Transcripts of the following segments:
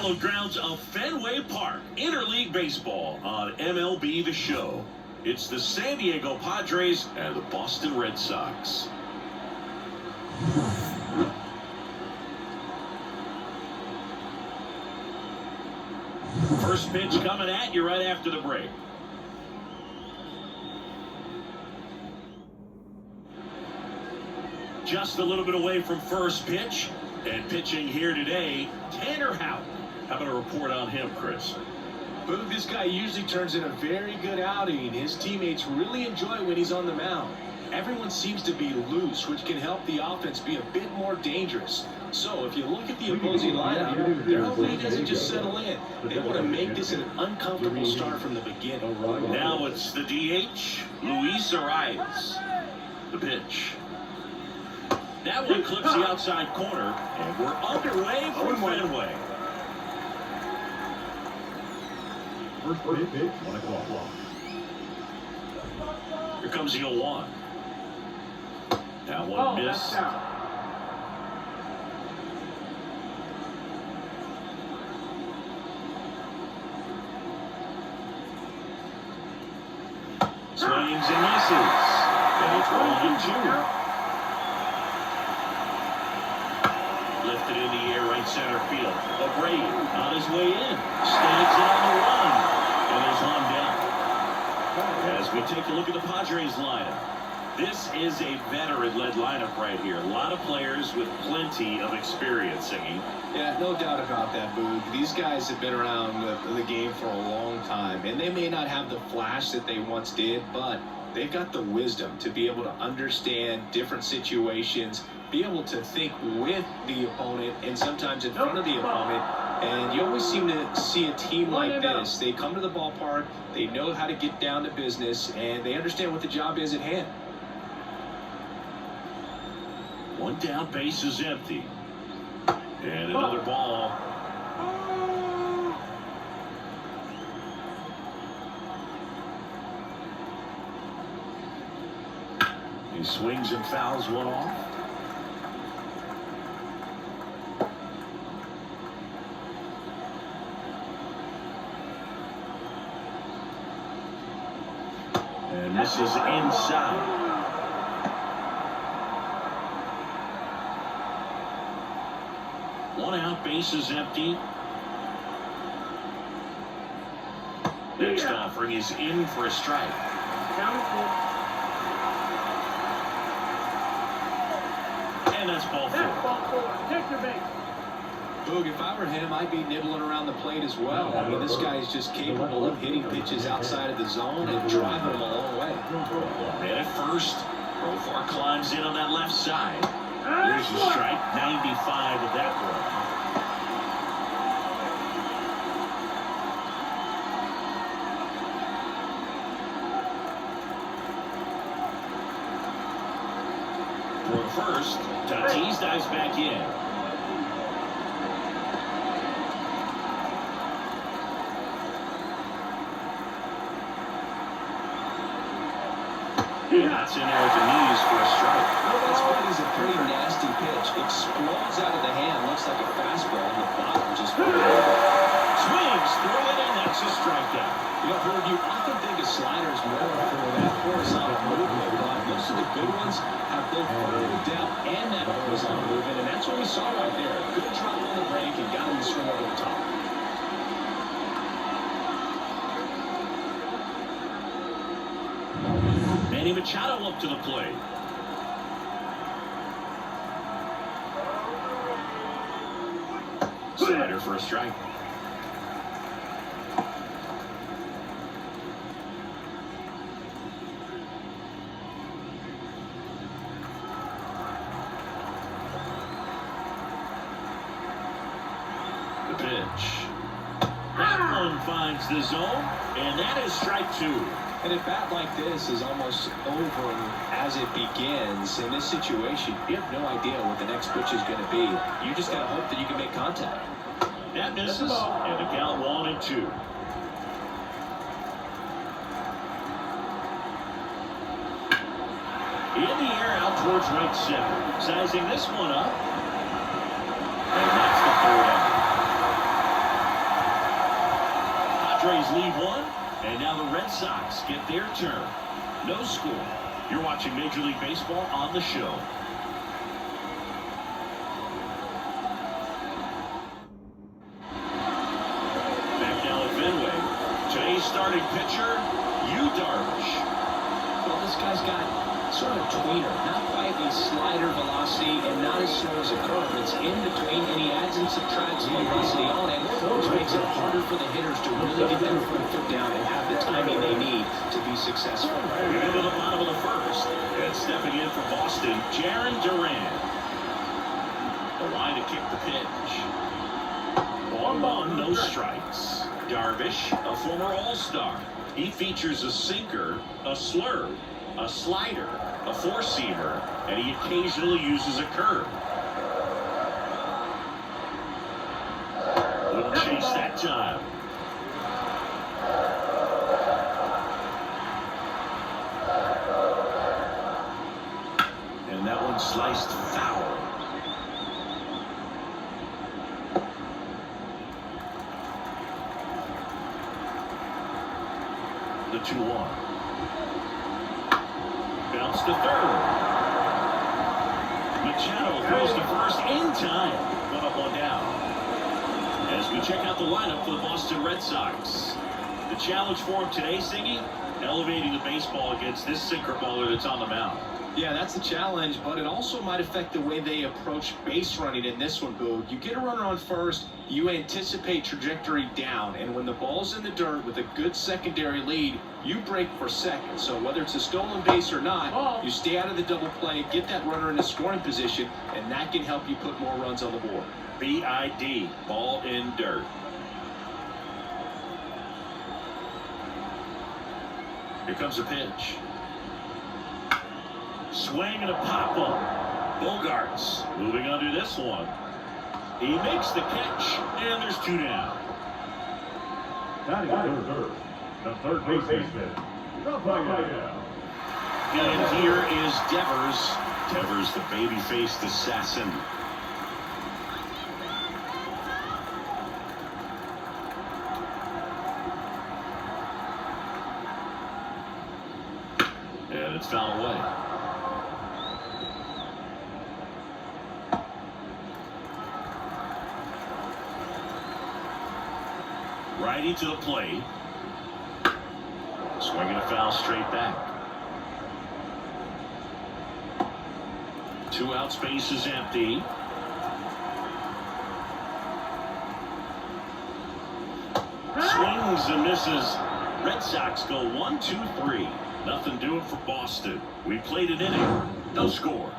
hallowed grounds of Fenway Park, interleague baseball on MLB The Show. It's the San Diego Padres and the Boston Red Sox. First pitch coming at you right after the break. Just a little bit away from first pitch. And pitching here today, Tanner Houck. How about a report on him, Chris? Boog, this guy usually turns in a very good outing. His teammates really enjoy when he's on the mound. Everyone seems to be loose, which can help the offense be a bit more dangerous. So if you look at the opposing lineup, they're hoping he doesn't just settle in. They want to make this an uncomfortable start from the beginning. Now it's the DH, Luis Arias. The pitch. That one clips the outside corner, and we're underway from Fenway. First pitch, 1 o'clock. Here comes the 0-1. That one missed. Swings and misses. And it's 1-2. Lifted in the air, right center field. Abreu on his way in. Stands on the run. And there's one down. As we take a look at the Padres lineup, this is a veteran-led lineup right here. A lot of players with plenty of experience, singing. Yeah, no doubt about that, Boog. These guys have been around the game for a long time, and they may not have the flash that they once did, but they've got the wisdom to be able to understand different situations, be able to think with the opponent and sometimes in front of the opponent. And you always seem to see a team like this. They come to the ballpark, they know how to get down to business, and they understand what the job is at hand. One down, base is empty. And another ball. He swings and fouls one off. And this is inside. One out, base is empty. Next offering is in for a strike. And that's ball four. Take your base. Boog, if I were him, I'd be nibbling around the plate as well. I mean, this guy is just capable of hitting pitches outside of the zone and driving them a long way. And at first, Profar climbs in on that left side. There's the strike, 95 with that one. For first, Tatis dives back in. That's in there at the knees for a strike. This one is a pretty nasty pitch. Explodes out of the hand. Looks like a fastball on the bottom. Just swings through it, and that's a strikeout. You know, Herb, you often think of sliders more for that horizontal movement, but most of the good ones have both vertical depth and that horizontal movement, and that's what we saw right there. Good drop on the break and got him to swing over the top. Manny Machado up to the plate. Slider for a strike. The pitch. That one finds the zone, and that is strike two. And a bat like this is almost over as it begins. In this situation, you have no idea what the next pitch is going to be. You just got to hope that you can make contact. That misses, and the count 1-2. In the air, out towards right center. Sizing this one up. And that's the third out. Padres leave one, and now the Red Sox get their turn. No score. You're watching Major League Baseball on the show. Back now at Fenway. Today's starting pitcher, Darvish. Well, this guy's got sort of a tweener, not quite a slider velocity and not as slow as a curve. It's in between, and he adds and subtracts velocity on it, which makes it harder for the hitters to really get their front foot down and have the timing they need to be successful. We're into the bottom of the first, and stepping in for Boston, Jarren Duran. The line to kick the pitch. 1-1, no strikes. Darvish, a former All-Star. He features a sinker, a slurve, a slider, a four-seamer, and he occasionally uses a curve. Wouldn't chase that time. And that one sliced foul. The 2-1. Bounce to third. Machado throws to first in time. 1 down. As we check out the lineup for the Boston Red Sox. The challenge for him today, Siggy, elevating the baseball against this sinker baller that's on the mound. Yeah, that's the challenge, but it also might affect the way they approach base running in this one, Boo. You get a runner on first, you anticipate trajectory down, and when the ball's in the dirt with a good secondary lead, you break for second. So whether it's a stolen base or not, you stay out of the double play, get that runner in a scoring position, and that can help you put more runs on the board. BID, ball in dirt. Here comes a pitch. Swing and a pop-up. Bogarts moving under this one. He makes the catch, and there's 2 down. Batting third. The third baseman, Rafael. And here is Devers. Devers, the baby-faced assassin. And it's fouled away. Righty to the plate. Swinging a foul straight back. 2 out, space is empty. Swings and misses. Red Sox go 1-2-3. Nothing doing for Boston. We played an inning. No score.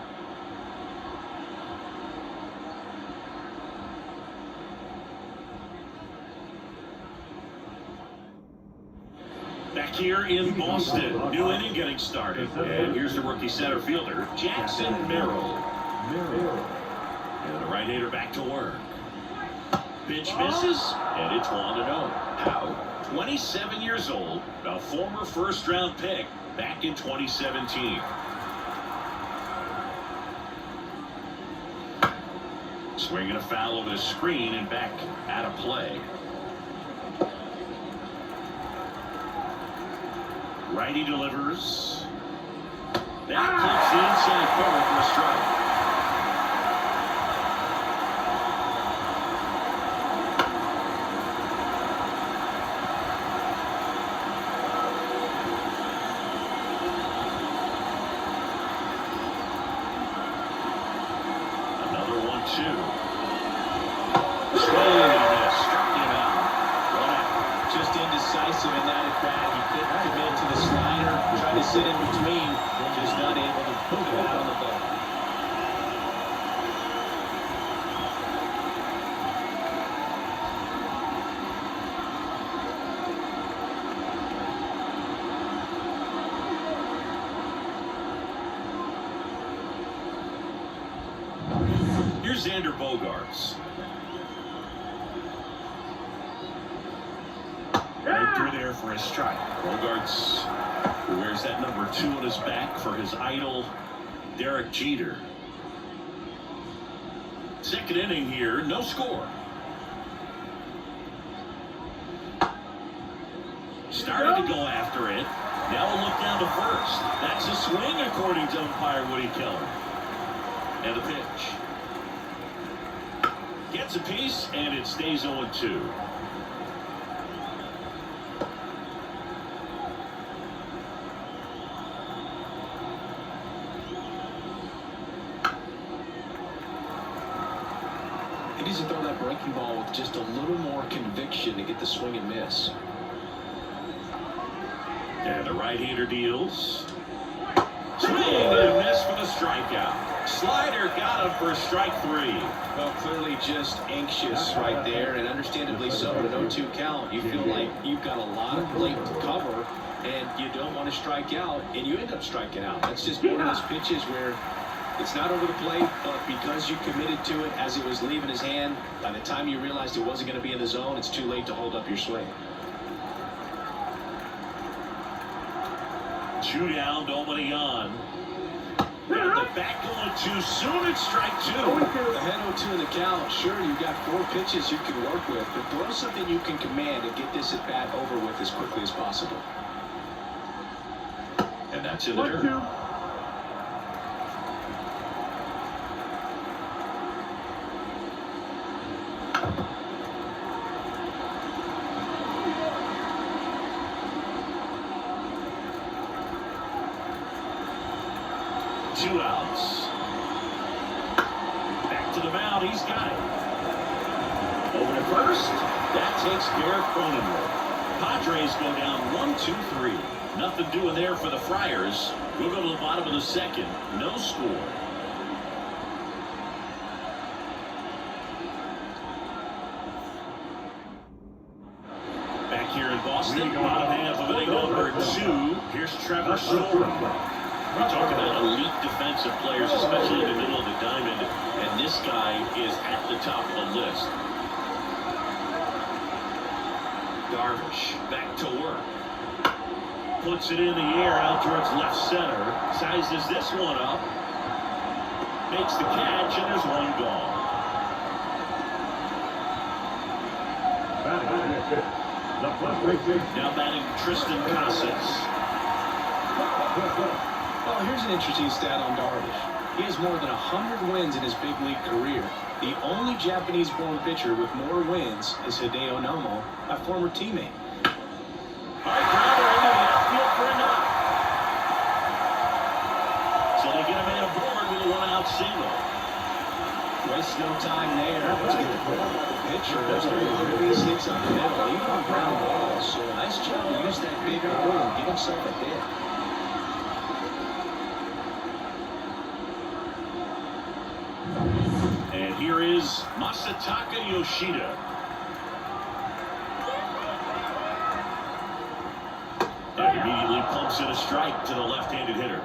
Back here in Boston, new inning getting started. And here's the rookie center fielder, Jackson Merrill. And the right-hander back to work. Pitch misses, and it's 1-0. How? 27 years old, a former first-round pick back in 2017. Swinging a foul over the screen and back out of play. Righty delivers. That clips the inside corner for a strike. Another 1-2. Swing and a miss. Struck him out. 1 out. Just indecisive in that at bat. He couldn't commit to the slider, tried to sit in between, just not able to put it out on the ball. Here's Xander Bogarts. Right through there for a strike. Bogarts, who wears that number 2 on his back for his idol, Derek Jeter. Second inning here, no score. started to go after it. Now a look down to first. That's a swing, according to umpire Woody Keller. And the pitch. Gets a piece, and it stays 0-2. He needs to throw that breaking ball with just a little more conviction to get the swing and miss. And the right-hander deals. Swing and a miss for the strikeout. Slider got him for strike 3. Well, clearly just anxious right there, and understandably so. At an 0-2 count, you feel like you've got a lot of plate to cover, and you don't want to strike out, and you end up striking out. That's just one of those pitches where it's not over the plate, but because you committed to it as it was leaving his hand, by the time you realized it wasn't going to be in the zone, it's too late to hold up your swing. 2 down, nobody on. And the back going too soon. It's strike 2. Ahead 0-2 in the count. Sure, you've got 4 pitches you can work with, but throw something you can command and get this at bat over with as quickly as possible. And that's in the dirt. 2 outs. Back to the mound. He's got it. Over to first. That takes care of Cronenworth. Padres go down 1-2-3. Nothing doing there for the Friars. We'll go to the bottom of the second. No score. Back here in Boston, bottom half of inning number 2. Here's Trevor Story. We talk about elite defensive players, especially in the middle of the diamond, and this guy is at the top of the list. Darvish back to work. Puts it in the air out towards left center. Sizes this one up. Makes the catch, and there's one gone. Now batting Tristan Casas. Well, here's an interesting stat on Darvish. He has more than 100 wins in his big league career. The only Japanese-born pitcher with more wins is Hideo Nomo, a former teammate. High grounder into the outfield for a knock. So they get a man aboard with a 1-out single. Waste no time there. Let's get the ball by the pitcher. That's really sticks up the middle, even on ground balls. So nice job to use that big hole and get himself a hit. And here is Masataka Yoshida. And immediately pumps in a strike to the left-handed hitter.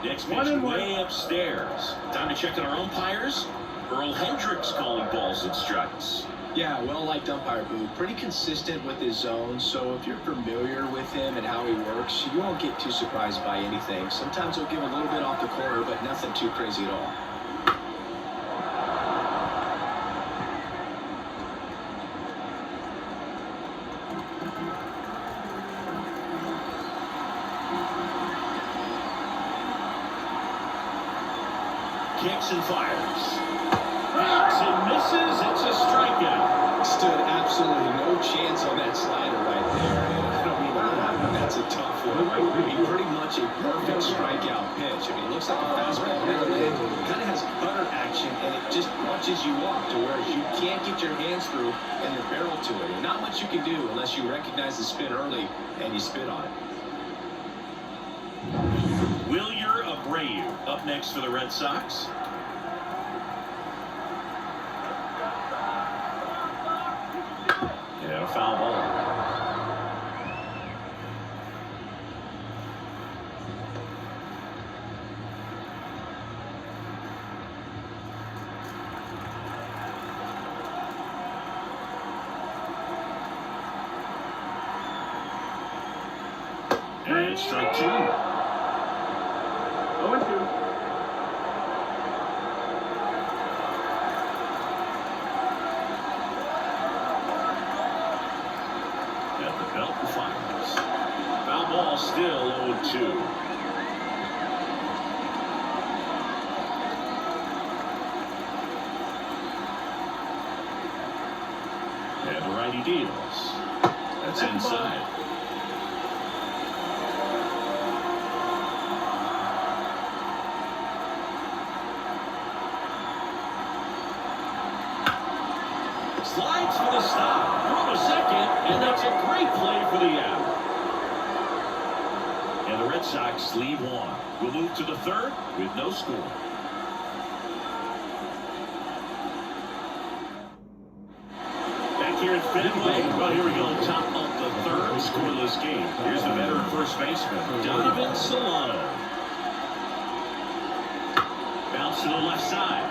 Next pitch way upstairs. Time to check on our umpires. Earl Hendricks calling balls and strikes. Yeah, well-liked umpire, Boo. Pretty consistent with his zone, so if you're familiar with him and how he works, you won't get too surprised by anything. Sometimes he'll give a little bit off the corner, but nothing too crazy at all. Kicks and fires. Hacks and misses. It's a strikeout. Stood absolutely no chance on that slider right there. And I don't mean to laugh, but that's a tough one. I mean, pretty much a perfect strikeout pitch. I mean, it looks like a fastball middle in. It kind of has cutter action, and it just punches you off to where you can't get your hands through and your barrel to it. And not much you can do unless you recognize the spin early and you spit on it. Wilyer Abreu up next for the Red Sox. Yeah, a foul ball. it's strike 2. 0-2. At the belt and fires. Foul ball, still 0-2. And the righty deals. That's inside. Slides for the stop. From a second, and that's a great play for the out. And the Red Sox leave one. We'll move to the third with no score. Back here at Fenway. Well, here we go. Top of the third scoreless game. Here's the veteran first baseman, Donovan Solano. Bounce to the left side.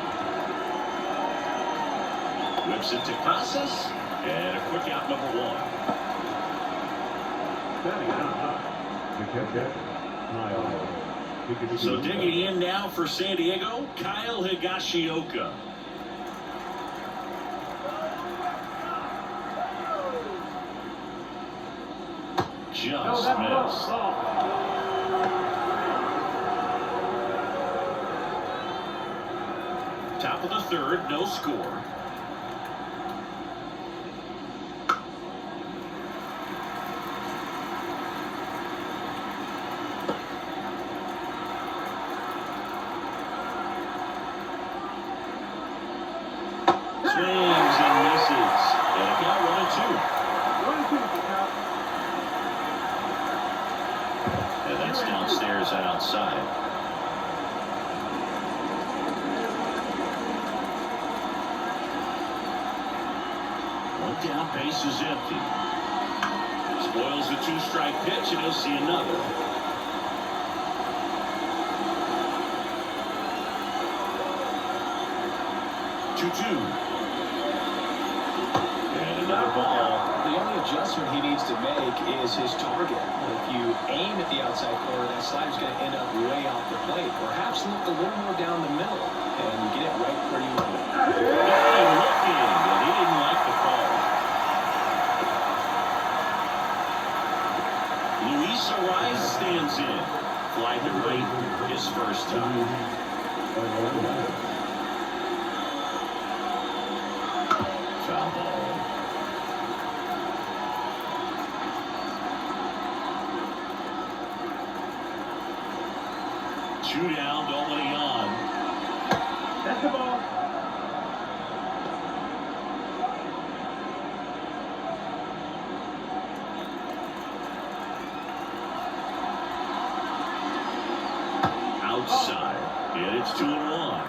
Whips it to Casas, and a quick out, number 1. So digging in now for San Diego, Kyle Higashioka. Just missed. Top of the third, no score. Swings and misses. And a count 1-2. And that's downstairs and outside. One down, base is empty. Spoils the 2-strike pitch, and he'll see another. 2-2. And another ball. The only adjustment he needs to make is his target. If you aim at the outside corner, that slider's going to end up way off the plate. Perhaps look a little more down the middle and get it right where you want it. Guy looking, and he didn't like the call. Luis Ariz stands in. Fly to right his first time. Foul ball. Two down, nobody on. That's the ball. Outside, and it's 2-1.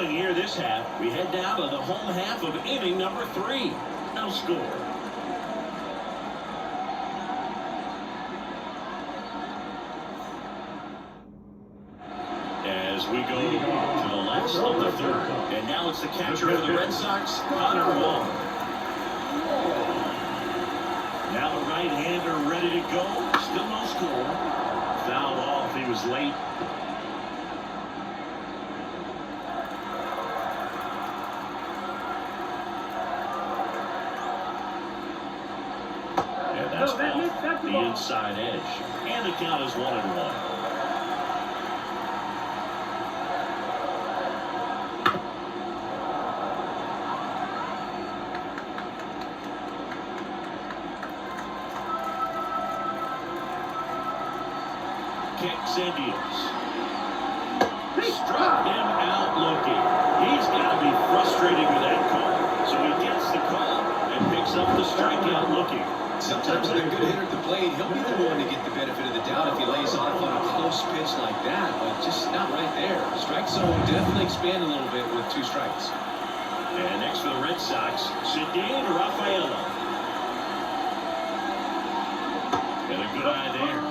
Here this half, we head down to the home half of inning number 3. No score. As we go to the last of the third, and now it's the catcher for the Red Sox, Connor Wong. Now the right-hander ready to go. Still no score. Fouled off. He was late. That's off the inside edge. And the count is 1-1. Kicks and deals. Struck him out looking. He's got to be frustrated with that off the strikeout looking. Sometimes with a good hitter at the plate, he'll be the one to get the benefit of the doubt if he lays off on a close pitch like that, but just not right there. Strike zone definitely expand a little bit with 2 strikes. And next for the Red Sox, Cedric Rafaela. And a good eye there.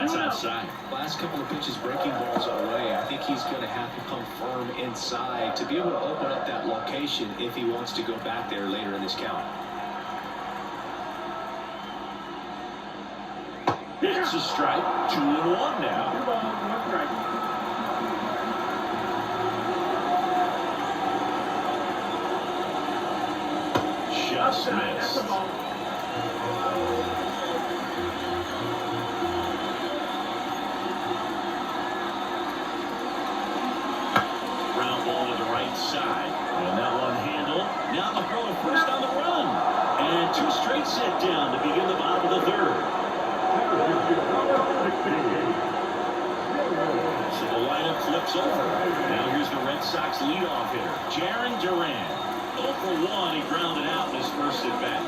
Outside. Last couple of pitches breaking balls away. I think he's going to have to come firm inside to be able to open up that location if he wants to go back there later in this count. That's a strike. 2-1 now. 2 balls, 1 strike. Just That's missed. the ball. Side, and that one handled. Now the throw to first on the run, and 2 straight set down to begin the bottom of the 3rd. So the lineup flips over. Now here's the Red Sox leadoff hitter, Jarren Duran. 0 for 1, he grounded out in his first at bat.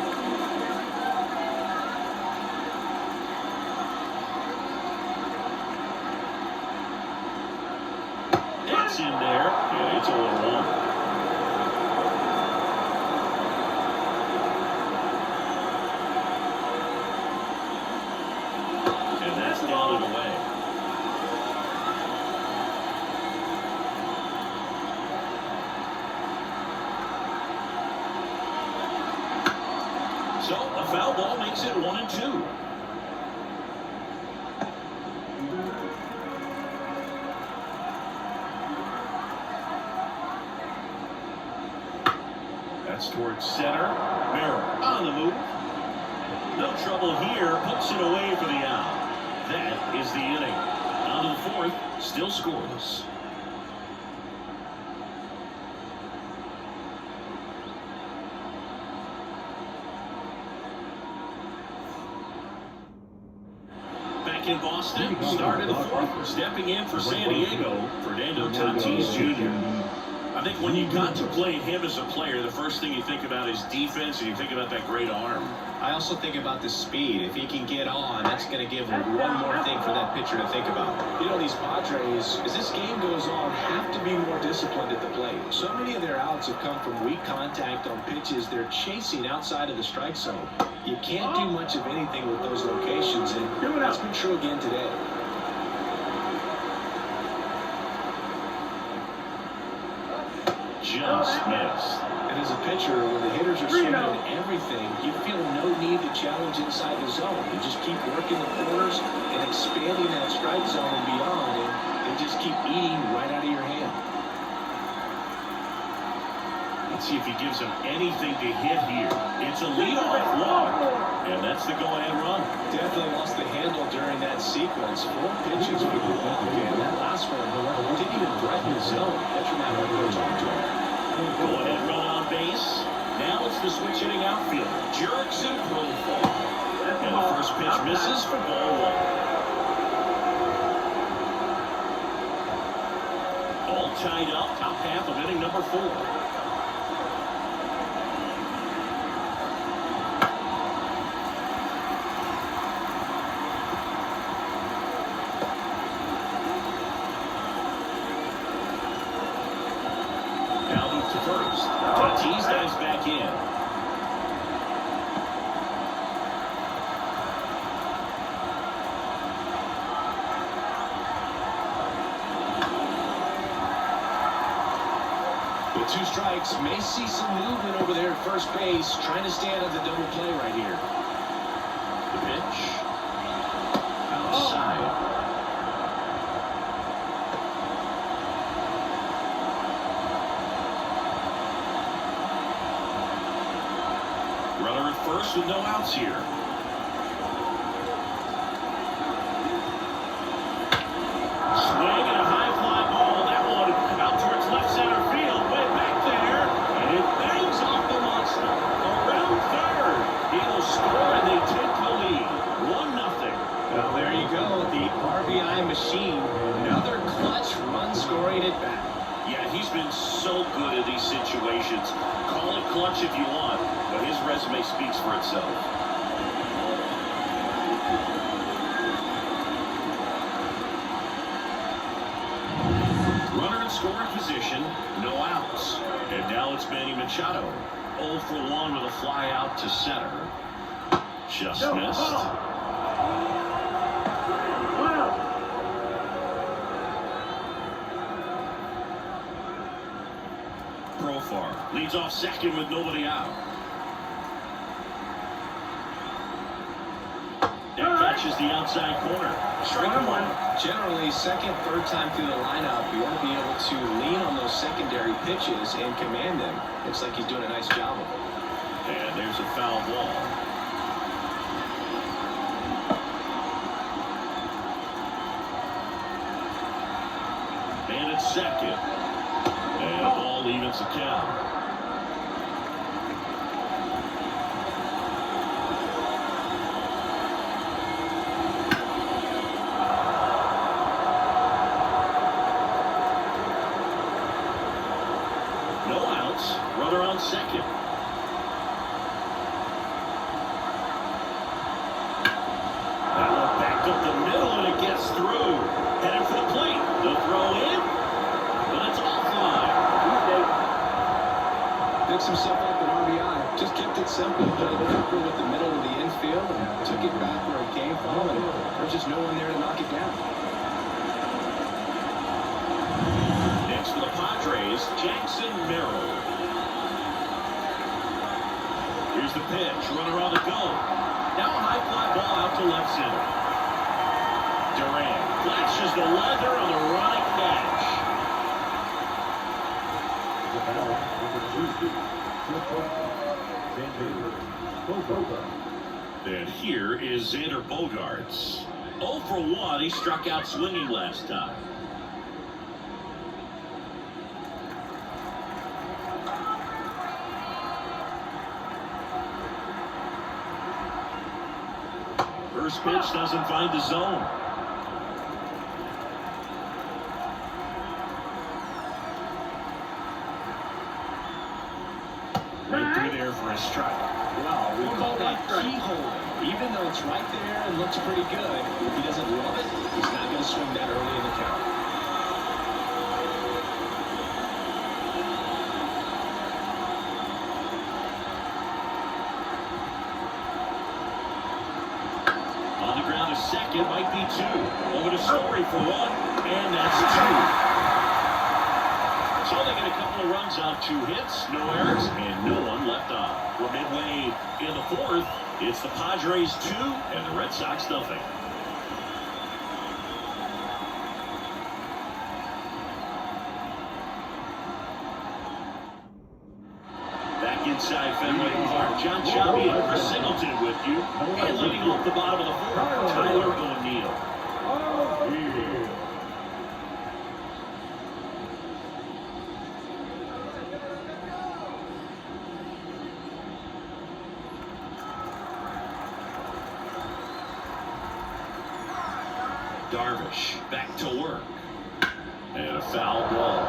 That's in there, and it's 0-1. And that's down and away. So a foul ball makes it 1-2. Towards center. Merrill on the move. No trouble here. Puts it away for the out. That is the inning. On to the 4th. Still scoreless. Back in Boston. Start of the 4th. Stepping in for San Diego, Fernando Tatis Jr. I think when you contemplate him as a player, the first thing you think about is defense, and you think about that great arm. I also think about the speed. If he can get on, that's going to give him one more thing for that pitcher to think about. You know, these Padres, as this game goes on, have to be more disciplined at the plate. So many of their outs have come from weak contact on pitches they're chasing outside of the strike zone. You can't do much of anything with those locations, and that's been true again today. Just missed. And as a pitcher, when the hitters are swinging everything, you feel no need to challenge inside the zone. You just keep working the corners and expanding that strike zone and beyond, and just keep eating right out of your hand. Let's see if he gives him anything to hit here. It's a leadoff walk, and that's the go-ahead run. Definitely lost the handle during that sequence. 4 pitches for the walk, and that last one didn't even threaten the zone. That's your man who goes on to him. Go-ahead run on base. Now it's the switch hitting outfielder, Jurickson Profile. And the first pitch misses for ball 1. All tied up, top half of inning number 4. First, Tatis dives back in. With 2 strikes, may see some movement over there at first base, trying to stay out of the double play right here. The pitch. Outside. Runner at first with no outs here. Swing and a high fly ball. That one out towards left center field. Way back there. And it bangs off the monster. Around third. been so good in these situations. Call it clutch if you want, but his resume speaks for itself. Runner in scoring position, no outs. And now it's Manny Machado. 0 for 1 with a fly out to center. Just missed. Profar leads off second with nobody out. That catches the outside corner. Strike one. Generally, second, third time through the lineup, you want to be able to lean on those secondary pitches and command them. Looks like he's doing a nice job of it. And there's a foul ball. And it's second. And the ball evens the count. No outs. Runner on second. That one backed up the middle and it gets through. Headed for the plate. The throw in. But it's offline. Picks himself up an RBI. Just kept it simple. Played Cooper with the middle of the infield and took it back where it came from. And there's just no one there to knock it down. Next for the Padres, Jackson Merrill. Here's the pitch. Runner on the go. Now a high fly ball out to left center. Durant flashes the leather on the running catch. And here is Xander Bogaerts. 0 for 1. He struck out swinging last time. First pitch doesn't find the zone. Right through there for a strike. Well, we call that keyhole. Even though it's right there and looks pretty good, if he doesn't love it, he's not going to swing that early in the count. On the ground to second, might be 2. Over to Story for 1, and that's 2. So they get a couple of runs on 2 hits, no errors, and no one left on. We're midway in the 4th. It's the Padres 2 and the Red Sox nothing. Back inside Fenway Park, John Chappie and Chris Singleton with you. And leading off the bottom of the 4th, Tyler O'Neill. Darvish back to work. And a foul ball.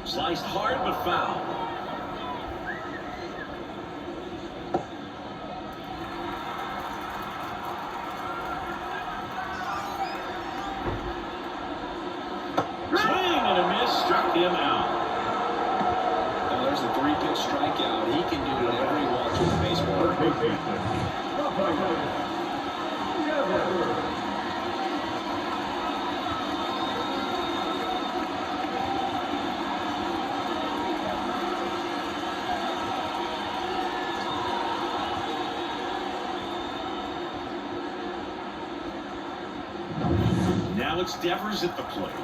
Sliced hard but foul. Struck him out. Now there's a 3-pitch strikeout. He can do whatever he wants with the baseball. Now it's Devers at the plate.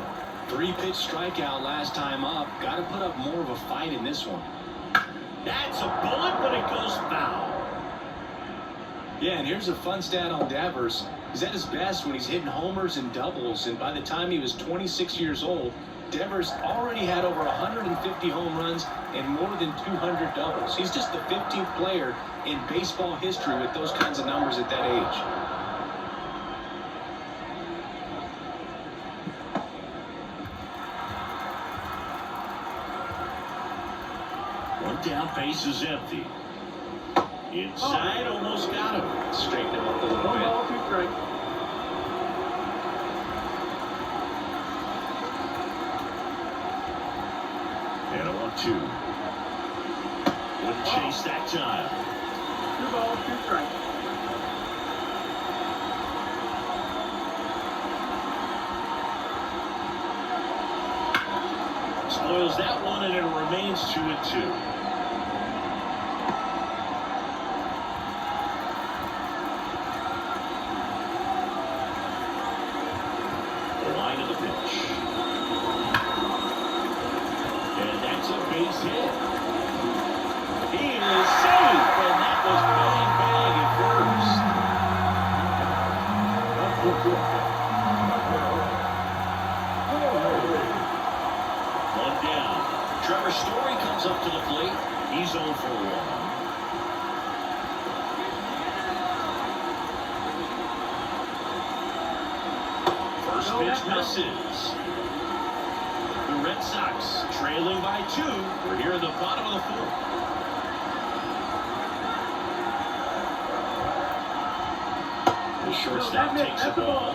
3-pitch strikeout last time up. Got to put up more of a fight in this one. That's a bullet, but it goes foul. Yeah, and here's a fun stat on Devers. He's at his best when he's hitting homers and doubles, and by the time he was 26 years old, Devers already had over 150 home runs and more than 200 doubles. He's just the 15th player in baseball history with those kinds of numbers at that age. One down, base is empty. Inside, almost got him. Straighten him up a little One bit. ball, 2 strikes. And a 1-2. Wouldn't chase that time. 2 balls, 2 strikes. Spoils that one, and it remains 2-2. The line of the pitch. And that's a base hit. He is safe, and that was bang, bang at first. One down. Trevor Story comes up to the plate. He's 0 for 1. First pitch misses. The Red Sox trailing by 2. We're here in the bottom of the 4th. The shortstop takes the ball.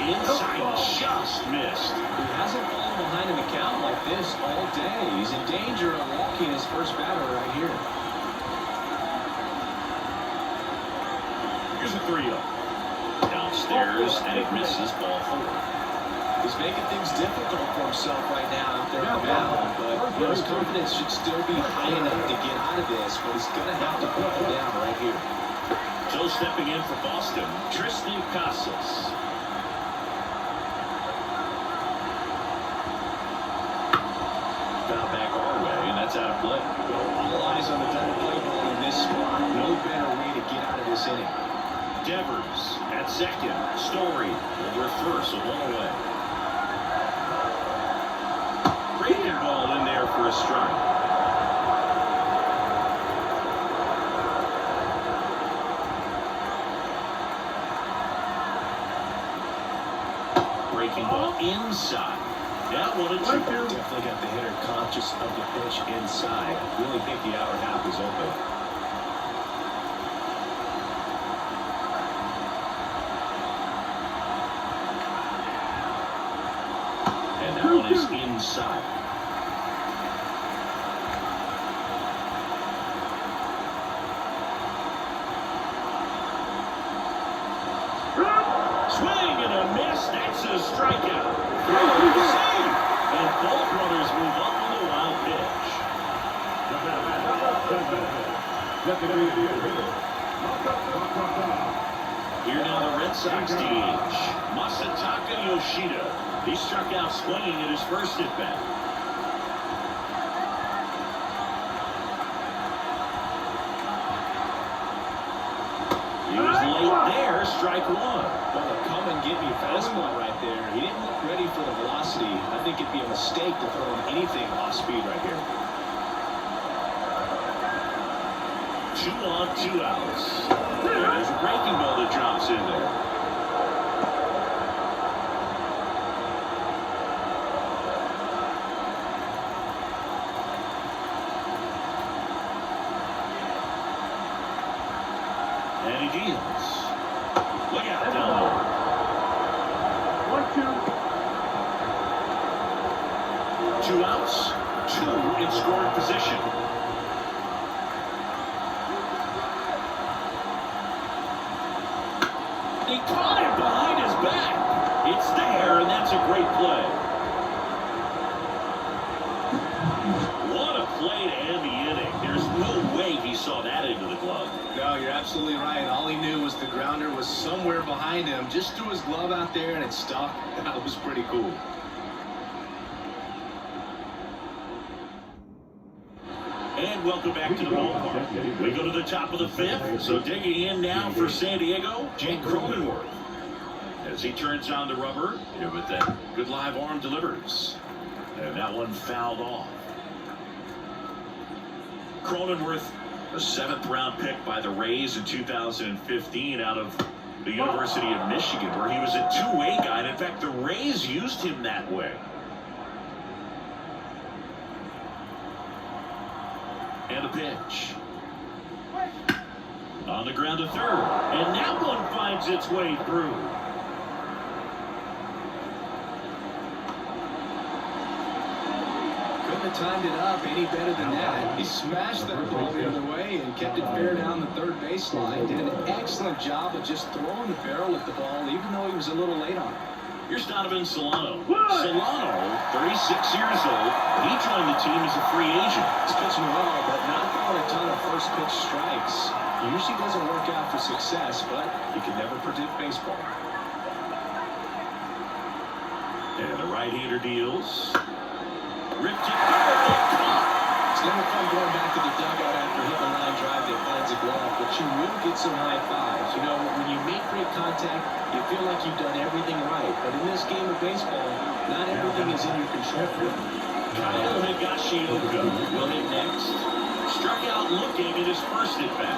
Inside, just missed. He hasn't fallen behind in a count like this all day. He's in danger of walking his first batter right here. Here's a 3-0. Downstairs, and it misses ball 4. He's making things difficult for himself right now out there on the mound, but his confidence should still be high enough to get out of this, but he's going to have to put it down right here. So stepping in for Boston, Tristan Casas. Foul back our way, and that's out of play. All eyes on the double play ball in this spot. No better way to get out of this inning. Devers at second. Story over first, a one away. Breaking ball in there for a strike. Breaking ball inside. That 1-2. Definitely got the hitter conscious of the pitch inside. Really think the outer half is open. And that one is inside. Swing and a miss. That's a strikeout. Save. And both runners move up on the wild pitch. Here now the Red Sox DH, Masataka Yoshida. He struck out swinging at his first at-bat. He was late there, strike 1. Well, a come and get me fastball right there. He didn't look ready for the velocity. I think it'd be a mistake to throw him anything off speed right here. 2 on, 2 outs. And there's a breaking ball that drops in there. And he deals. Look out down there. 1-2. 2 outs, 2 in scoring position. He caught it behind his back. It's there, and that's a great play. What a play to end the inning. There's no way he saw that into the glove. No, you're absolutely right. All he knew was the grounder was somewhere behind him. Just threw his glove out there, and it stuck. That was pretty cool. And welcome back to the ballpark. We go to the top of the fifth. So digging in now for San Diego, Jake Cronenworth. As he turns on the rubber, with that good live arm delivers. And that one fouled off. Cronenworth, a 7th-round pick by the Rays in 2015 out of the University of Michigan, where he was a two-way guy. And in fact, the Rays used him that way. And a pitch. On the ground to third. And that one finds its way through. Couldn't have timed it up any better than that. He smashed that ball the other way and kept it fair down the third baseline. Did an excellent job of just throwing the barrel at the ball, even though he was a little late on it. Here's Donovan Solano. Solano, 36 years old. He joined the team as a free agent. He's pitching well, but not throwing a ton of first pitch strikes. Usually doesn't work out for success, but you can never predict baseball. And the right-hander deals. Ripped it third. It's never fun going back to the dugout after hitting a line drive that finds a glove, but you will get some high fives. You know, when you make great contact, you feel like you've done everything right. But in this game of baseball, not everything is in your control. Kyle Higashioka will hit next. Struck out looking at his first at-bat.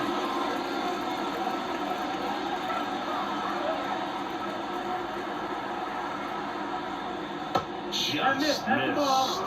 Just missed.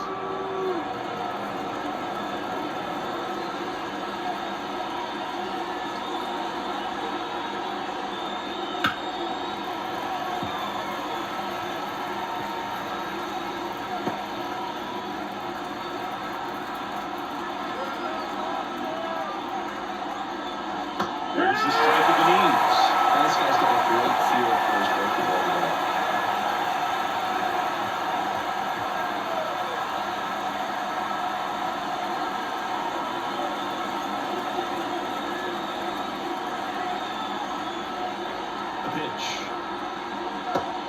There's the strike of the knees. This guy's got a great feel for his breaking ball. The pitch.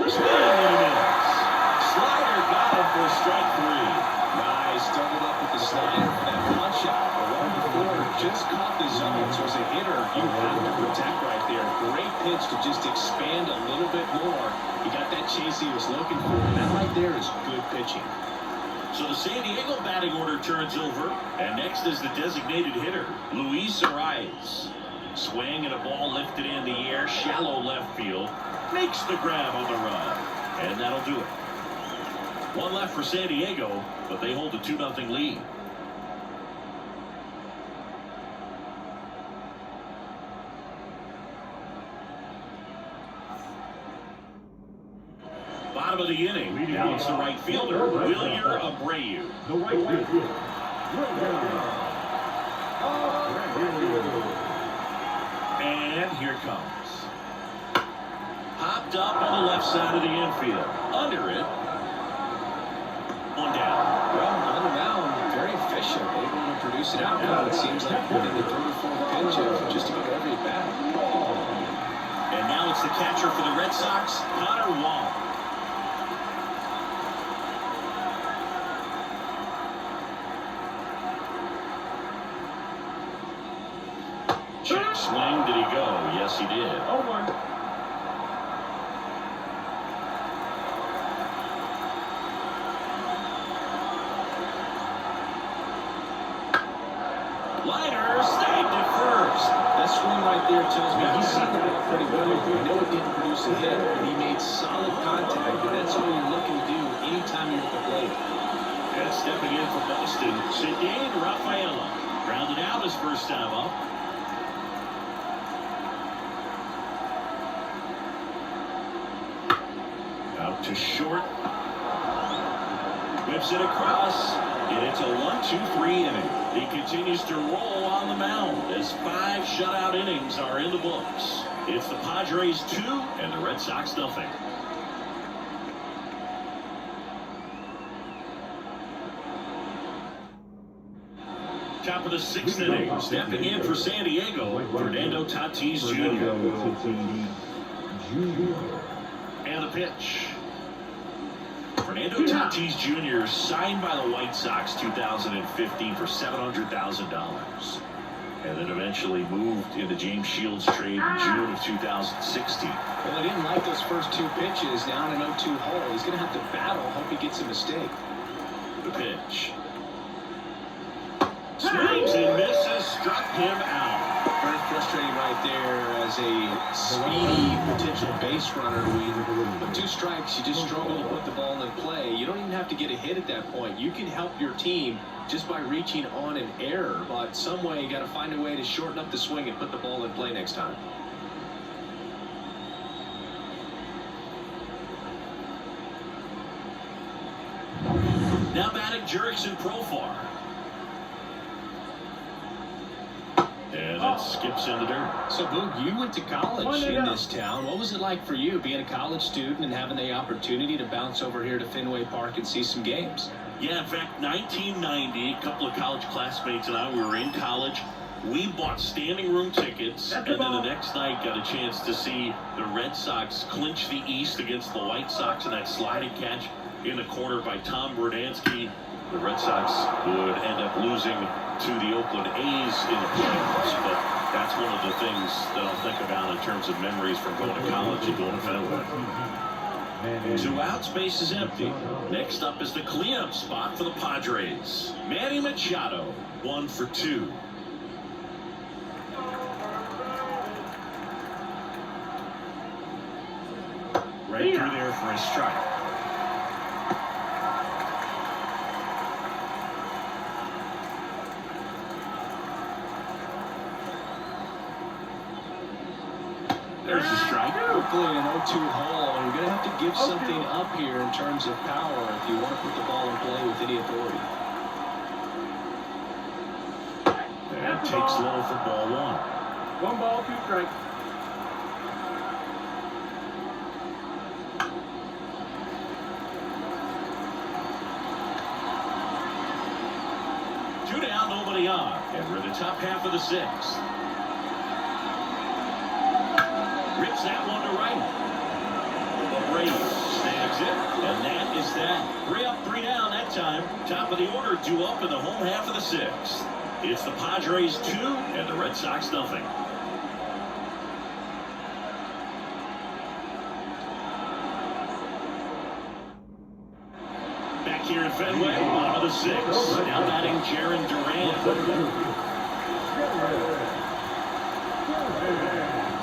Swing and a miss. Slider got him for strike 3. Nice, doubled up with the slider for that punch out. The one before just caught the zone, so as a hitter, you have to protect right there. Great pitch to just expand a little bit more. He got that chase he was looking for, and that right there is good pitching. So the San Diego batting order turns over, and next is the designated hitter, Luis Arias. Swing and a ball lifted in the air, shallow left field. Makes the grab on the run, and that'll do it. One left for San Diego, but they hold a 2-0 lead. Bottom of the inning, now it's the right fielder, Wilyer Abreu. The right field. And here it comes. Hopped up on the left side of the infield. Under it. One down. Well, on the mound, very efficient, able to produce an outcome. It seems like within the 34th pitch of just about every bat. And now it's the catcher for the Red Sox, Connor Wong. Check swing. Did he go? Yes, he did. Oh, my. Liner snagged at first. That swing right there tells me he's seen the ball pretty well. I know it didn't produce a hit, but he made solid contact, and that's all you're looking to do anytime you're at the plate. And stepping in for Boston, Cedane Rafaela. Grounded out his first time up. Out to short. Whips it across. And it's a 1-2-3 inning. He continues to roll on the mound as 5 shutout innings are in the books. It's the Padres 2 and the Red Sox nothing. Top of the 6th inning, stepping in for San Diego, Fernando Tatis Jr. And the pitch. Fernando Tatis Jr. signed by the White Sox 2015 for $700,000. And then eventually moved into James Shields' trade in June of 2016. Well, they didn't like those first two pitches down an 0-2 hole. He's going to have to battle. Hope he gets a mistake. The pitch. Swings and misses. Struck him out. Very frustrating right there as a speedy potential base runner. With 2 strikes, you just struggle to put the ball in play. You don't even have to get a hit at that point. You can help your team just by reaching on an error. But some way, you got to find a way to shorten up the swing and put the ball in play next time. Now batting Jurickson Profar. And that skips in the dirt. So, Boog, you went to college in this town. What was it like for you being a college student and having the opportunity to bounce over here to Fenway Park and see some games? Yeah, in fact, 1990, a couple of college classmates and I, we were in college. We bought standing room tickets, and then the next night got a chance to see the Red Sox clinch the East against the White Sox in that sliding catch in the corner by Tom Bradansky. The Red Sox would end up losing to the Oakland A's in the playoffs, but that's one of the things that I'll think about in terms of memories from going to college and going to Fenway. 2 outs, base is empty. Next up is the cleanup spot for the Padres. Manny Machado, 1 for 2. Right through there for a strike. There's the strike. Hopefully an 0-2 hole. You're going to have to give something up here in terms of power if you want to put the ball in play with any authority. And takes low for ball 1. 1 ball, 2 strikes. Two down, nobody on. And we're in the top half of the 6th. Rips that one to right. The Braves snags it, and that is that. 3 up, 3 down that time. Top of the order, 2 up in the home half of the 6th. It's the Padres 2 and the Red Sox nothing. Back here in Fenway, bottom of the 6th. Now batting Jaron Durant.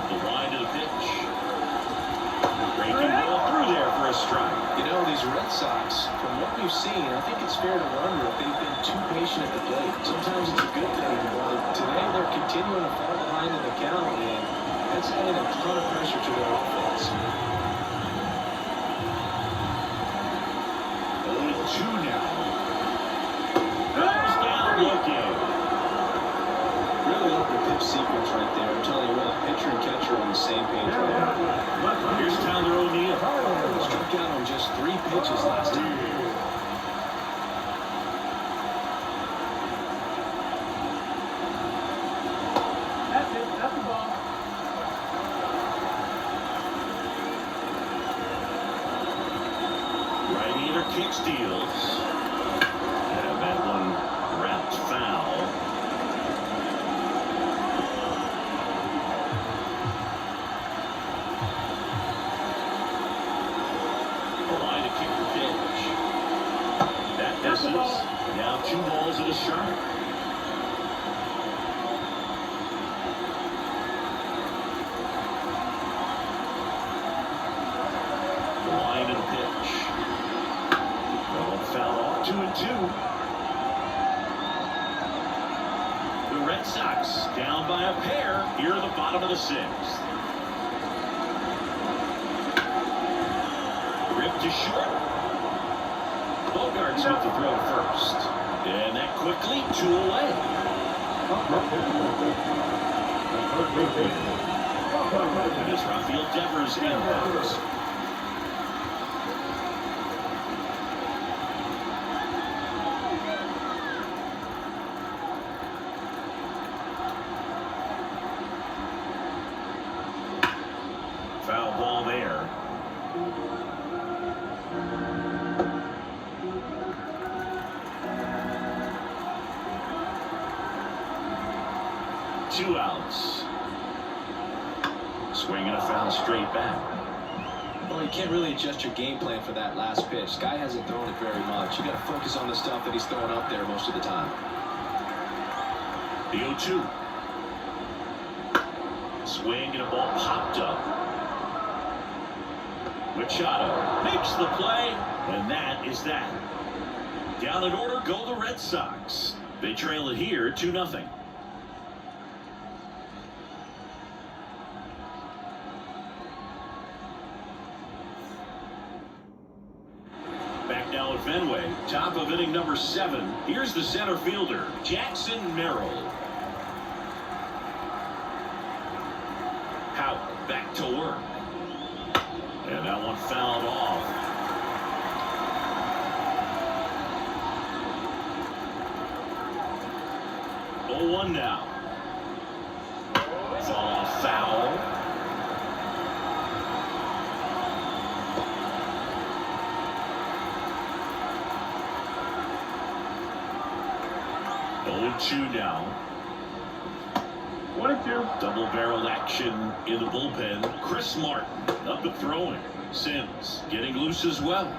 The line to the pitch. Breaking ball through there for a strike. You know, these Red Sox, from what we've seen, I think it's fair to wonder if they've been too patient at the plate. Sometimes it's a good thing, but today they're continuing to fall behind in the count, and that's adding a ton of pressure to their offense. 0-2 now. Goes down looking. Really love the pitch sequence right there. I'm telling you what, pitcher and catcher on the same page right now. Here's Tyler O'Neill. Struck out on just 3 pitches last time. That's it. That's the ball. Right-hander kick steals. And that one wrapped foul. The line to kick the pitch. That misses. Now 2 balls and a strike. The line to the pitch. Foul off, 2-2. The Red Sox down by a pair here at the bottom of the 6th. Ripped to short. Bogarts with the throw first. And that quickly, 2 away. And it's Rafael Devers inbounds. Foul ball there. 2 outs. Swing and a foul straight back. Well, you can't really adjust your game plan for that last pitch. Guy hasn't thrown it very much. You got to focus on the stuff that he's throwing up there most of the time. The 0-2. Swing and a ball popped up. Machado makes the play, and that is that. Down in order go the Red Sox. They trail it here 2-0. Back now at Fenway, top of inning number 7. Here's the center fielder, Jackson Merrill. Howard back to work. And that one fouled off. Oh, 1 now. Fall off foul. Oh, 2 now. 1-2. Double barrel action in the bullpen. Chris Martin up and throwing. Sims getting loose as well.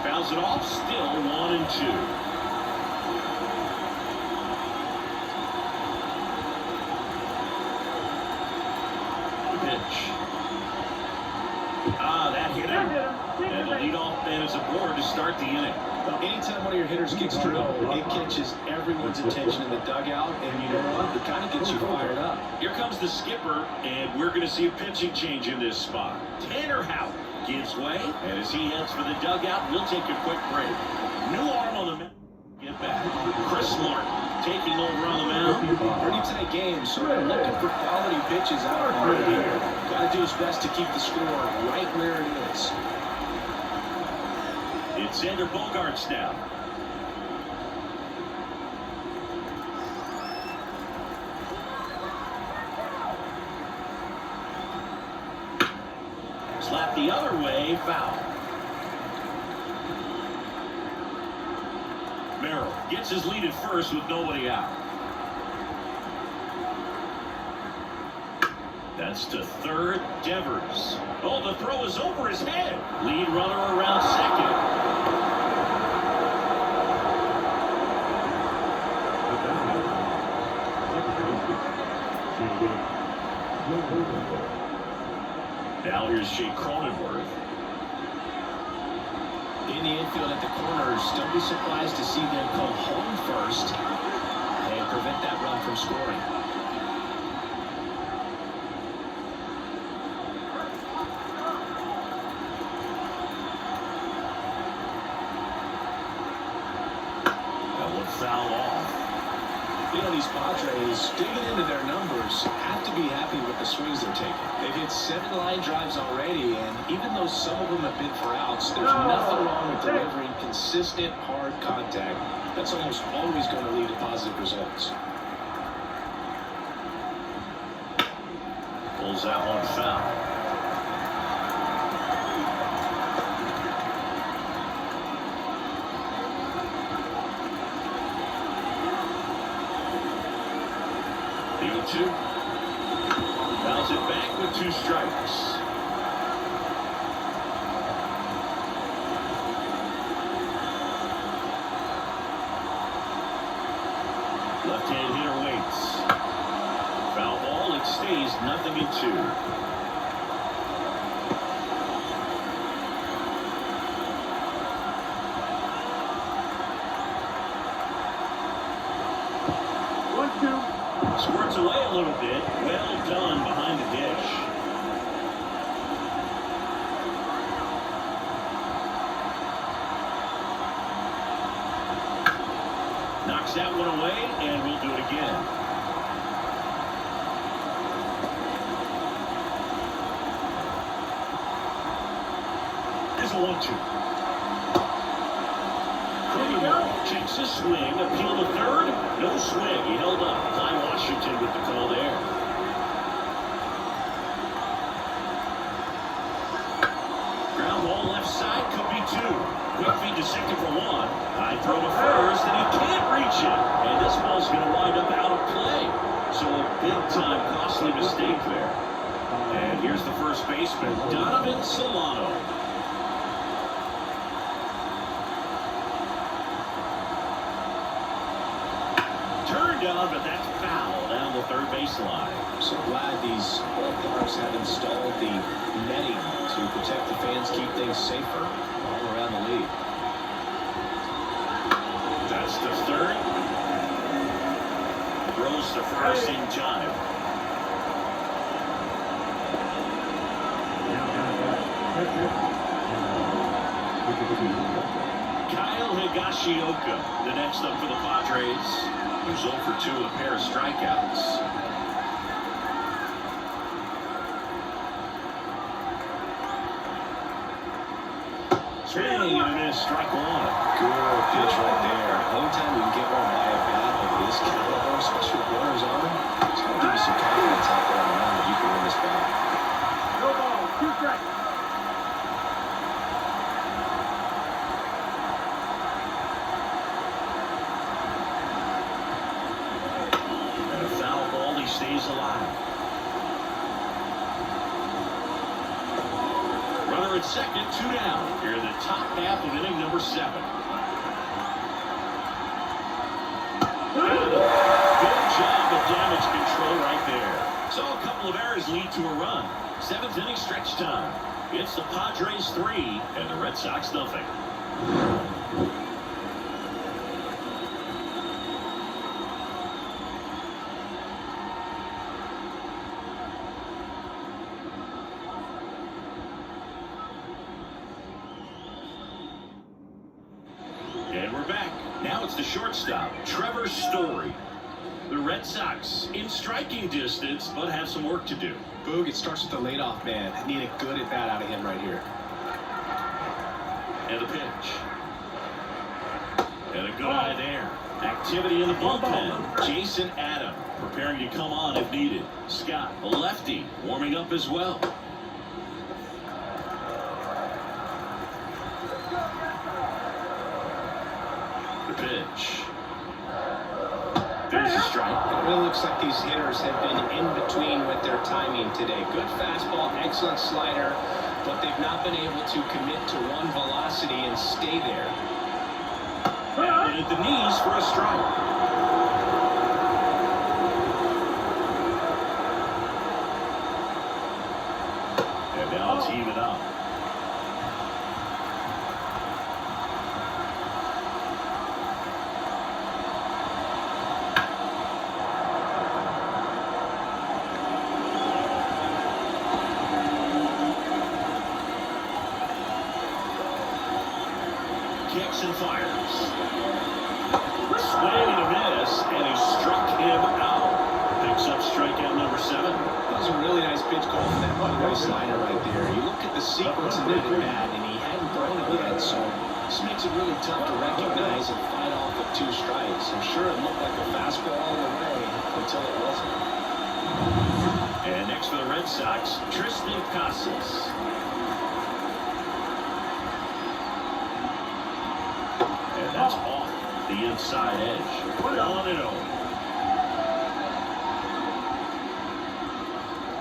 Fouls it off. Still 1-2. That hit him. And the leadoff man is aboard to start the inning. Anytime one of your hitters gets drilled, it catches everyone's attention in the dugout, and you know what? It kind of gets you fired up. Here comes the skipper, and we're going to see a pitching change in this spot. Tanner Houck gives way, and as he heads for the dugout, we'll take a quick break. New arm on the mound. Get back. Chris Martin taking over on the mound. Pretty tight game, so we're looking for quality pitches out of here. Got to do his best to keep the score right where it is. It's Xander Bogaerts now. Slap the other way, foul. Merrill gets his lead at first with nobody out. That's to third, Devers. Oh, the throw is over his head. Lead runner around second. Now here's Jake Cronenworth. In the infield at the corners, don't be surprised to see them come home first and prevent that run from scoring. That one foul off. You know, these Padres, digging into their numbers, have to be happy with the swings they're taking. They've hit 7 line drives already, and even though some of them have been for outs, there's nothing wrong with delivering consistent, hard contact. That's almost always going to lead to positive results. Pulls that one foul. The 0-2. Fouls it back with 2 strikes. Left-hand hitter waits. Foul ball, it stays 0-2. Squirts away a little bit. Well done behind the dish. Knocks that one away, and we'll do it again. Here's a 1-2. Checks his swing, appeal to third. No swing. He held up. Clyde Washington with the call there. High throw to first, and he can't reach it. And this ball's going to wind up out of play. So a big-time costly mistake there. And here's the first baseman, Donovan Solano. Turned on, but that's foul down the third baseline. So glad these ballparks have installed the netting to protect the fans, keep things safer all around the league. That's the third. Throws to first in time. Kyle Higashioka, the next up for the Padres, who's 0 for 2 with a pair of strikeouts. Swing and a miss, strike one. Good pitch right there. Anytime you can get one by a bat of this caliber, especially with runners on, it's going to give you some confidence out there on the mound that you can win this ball. No ball, 2 strikes. And a foul ball, he stays alive. Runner at second, 2 down. Here in the top half of inning number 7. Good job of damage control right there. So a couple of errors lead to a run. 7th inning stretch time. It's the Padres 3 and the Red Sox nothing. And we're back. Now it's the shortstop, Trevor Story. The Red Sox in striking distance, but have some work to do. Boog, it starts with the leadoff man. Need a good at bat out of him right here. And the pitch. And a good eye there. Activity in the bullpen. Jason Adam preparing to come on if needed. Scott, a lefty, warming up as well. The pitch. There's a strike. It really looks like these hitters have been in between with their timing today. Good fastball, excellent slider, but they've not been able to commit to one velocity and stay there. Down at the knees for a strike. And now it's even up. Kicks and fires. Swing and a miss, and he struck him out. Picks up strikeout number 7. That was a really nice pitch call from that one-way slider right there. You look at the sequence of that at bat, and he hadn't thrown it yet, so this makes it really tough to recognize and fight off with 2 strikes. I'm sure it looked like a fastball all the way until it wasn't. And next for the Red Sox, Tristan Casas. And that's off the inside edge. 1-0.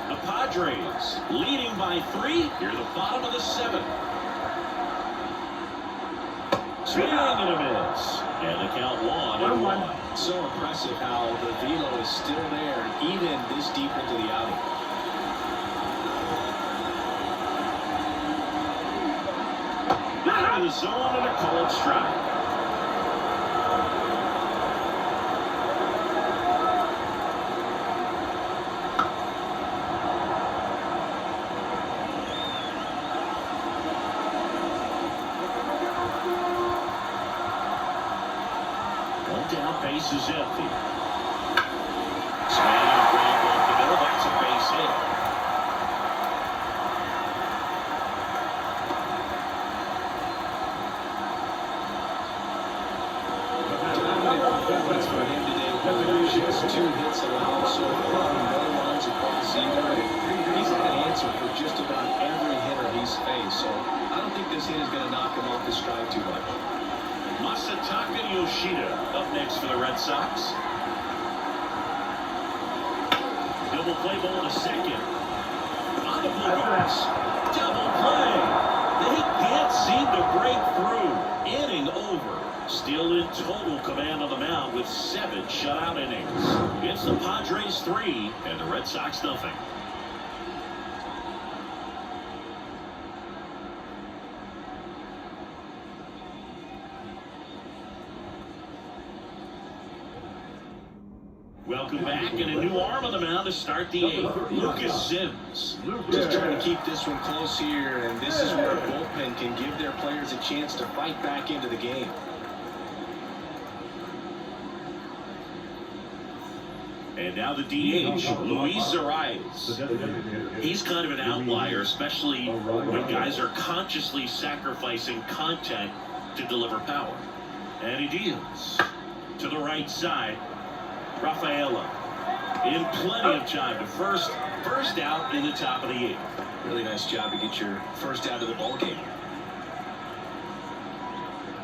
The Padres leading by 3 near the bottom of the 7th. Swing and a miss. And the count 1-1. So impressive how the velo is still there even this deep into the outing. Out of the zone and a called strike. Down, base is empty. Swing and grab off the middle. That's a base hit. Performance for him today. Just 2 hits allowed so far, no runs across either. He's had an answer for just about every hitter he's faced, so I don't think this hit is going to knock him off his stride too much. Masataka Yoshida up next for the Red Sox. Double play ball to second. On the Bluegrass. Double play. They can't seem to break through. Inning over. Still in total command on the mound with 7 shutout innings. It's the Padres 3 and the Red Sox nothing. Welcome back, and a new arm on the mound to start the 8th. Lucas Sims. Just trying to keep this one close here, and this is where a bullpen can give their players a chance to fight back into the game. And now the DH, Luis Arias. He's kind of an outlier, especially when guys are consciously sacrificing contact to deliver power. And he deals to the right side. Rafaela in plenty of time to first out in the top of the 8th. Really nice job to get your first out of the ball game.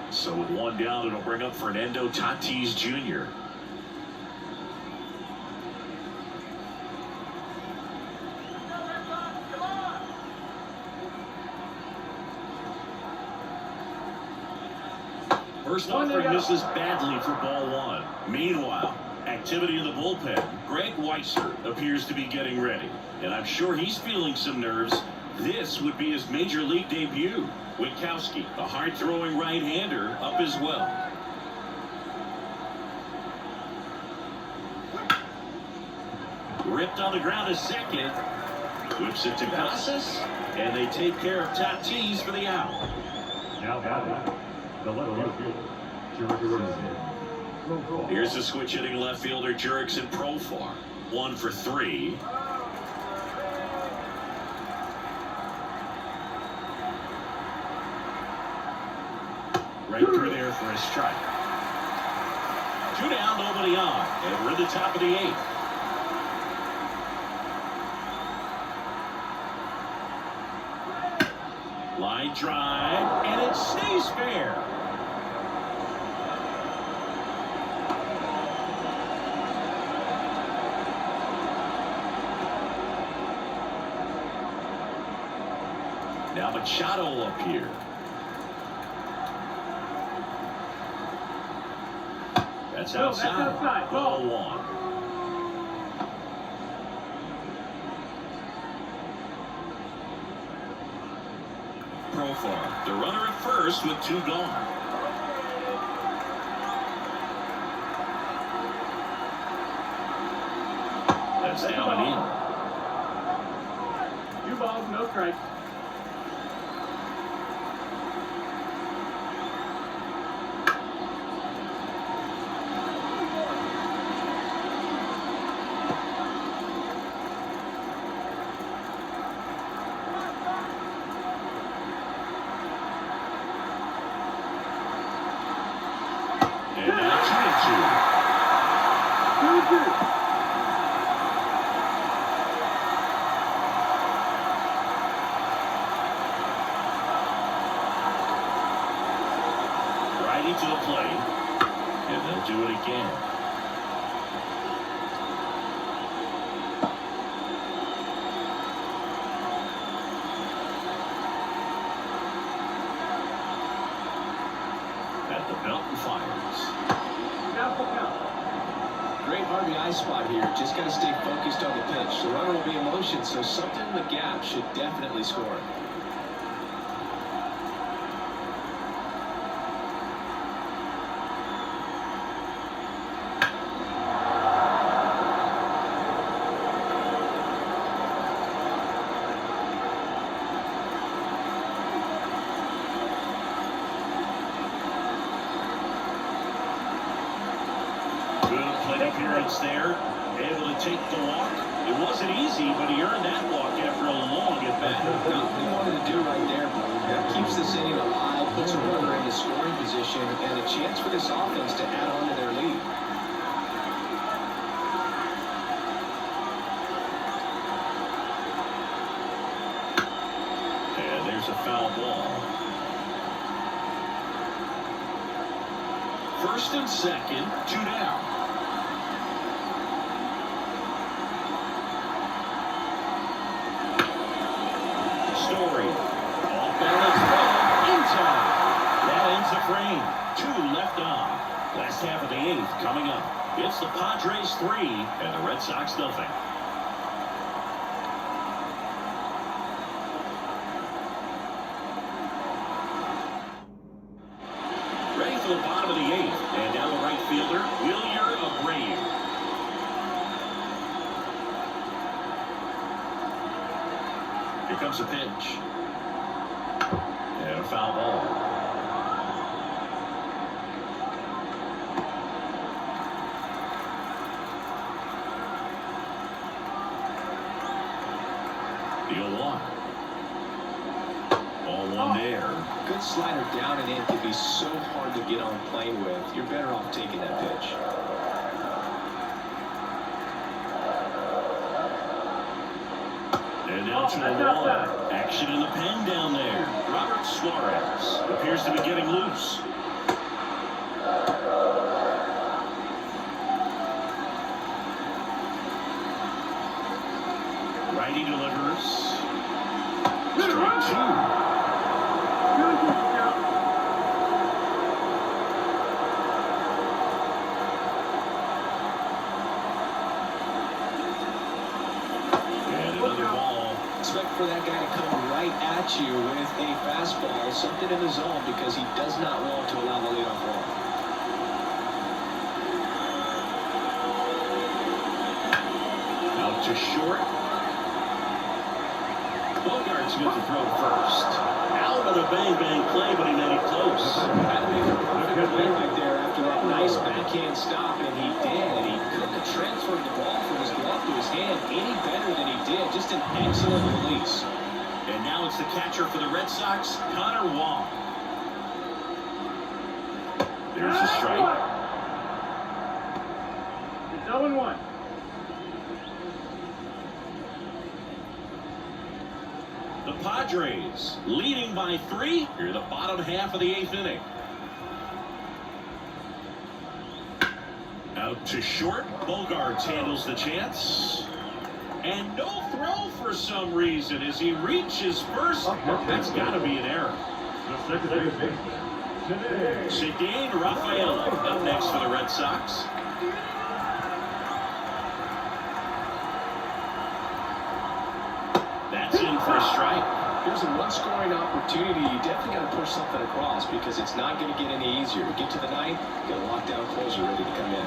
So with 1 down, it'll bring up Fernando Tatis Jr. First offering misses badly for ball 1. Meanwhile, activity in the bullpen. Greg Weisser appears to be getting ready, and I'm sure he's feeling some nerves. This would be his major league debut. Witkowski, a hard-throwing right-hander, up as well. Ripped on the ground to second. Whips it to Casas, and they take care of Tatis for the out. Now batting, the left fielder, Here's the switch hitting left fielder Jurickson Profar. 1 for 3. Right through there for a strike. 2 down, nobody on, and we're at the top of the 8th. Line drive, and it stays fair. Now Machado up here. That's outside. Ball 1. Profar, the runner at first with 2 gone. That's down and in. 2 balls, no strikes. And now 2-2. 2-2. Righty to the plate, and they'll do it again. At the belt and fires. Now for count. Great RBI spot here. Just got to stay focused on the pitch. The runner will be in motion, so something in the gap should definitely score. Appearance there, able to take the walk. It wasn't easy, but he earned that walk after a long at bat. Not what he wanted to do right there, but that keeps this inning alive, puts a runner in the scoring position, and a chance for this offense to add on to their lead. And there's a foul ball. First and second, 2 down. Story. Off balance throw in time. That ends the frame. 2 left on. Last half of the 8th coming up. It's the Padres 3 and the Red Sox nothing. Ready for the bottom of the 8th. And down the right fielder, Wilyer Abreu. Here comes a pitch. And a foul ball. The 0-1. Ball one there. Good slider down and in can be so hard to get on plane with. You're better off taking that pitch. And now to a 1. Action in the pen down there. Robert Suarez appears to be getting loose. Righty delivers. Strike 2. Expect for that guy to come right at you with a fastball, something in the zone, because he does not want to allow the leadoff walk. Out to short. Bogart's good to throw first. Out of the bang-bang play, but he made it close. Had to make a perfect play right there after that nice backhand stop, and he did. He couldn't have transferred the ball from his glove to his hand any better than he did. Just an excellent release. And now it's the catcher for the Red Sox, Connor Wong. There's a strike. It's 0-1. The Padres leading by 3 here the bottom half of the 8th inning. Out to short. Bogarts handles the chance. And no throw for some reason as he reaches first. That's got to be an error. The second baseman, Cedane Rafaela up next for the Red Sox. That's in for a strike. Here's a one-scoring opportunity. You definitely got to push something across because it's not going to get any easier. To get to the 9th, you got a lockdown closer ready to come in.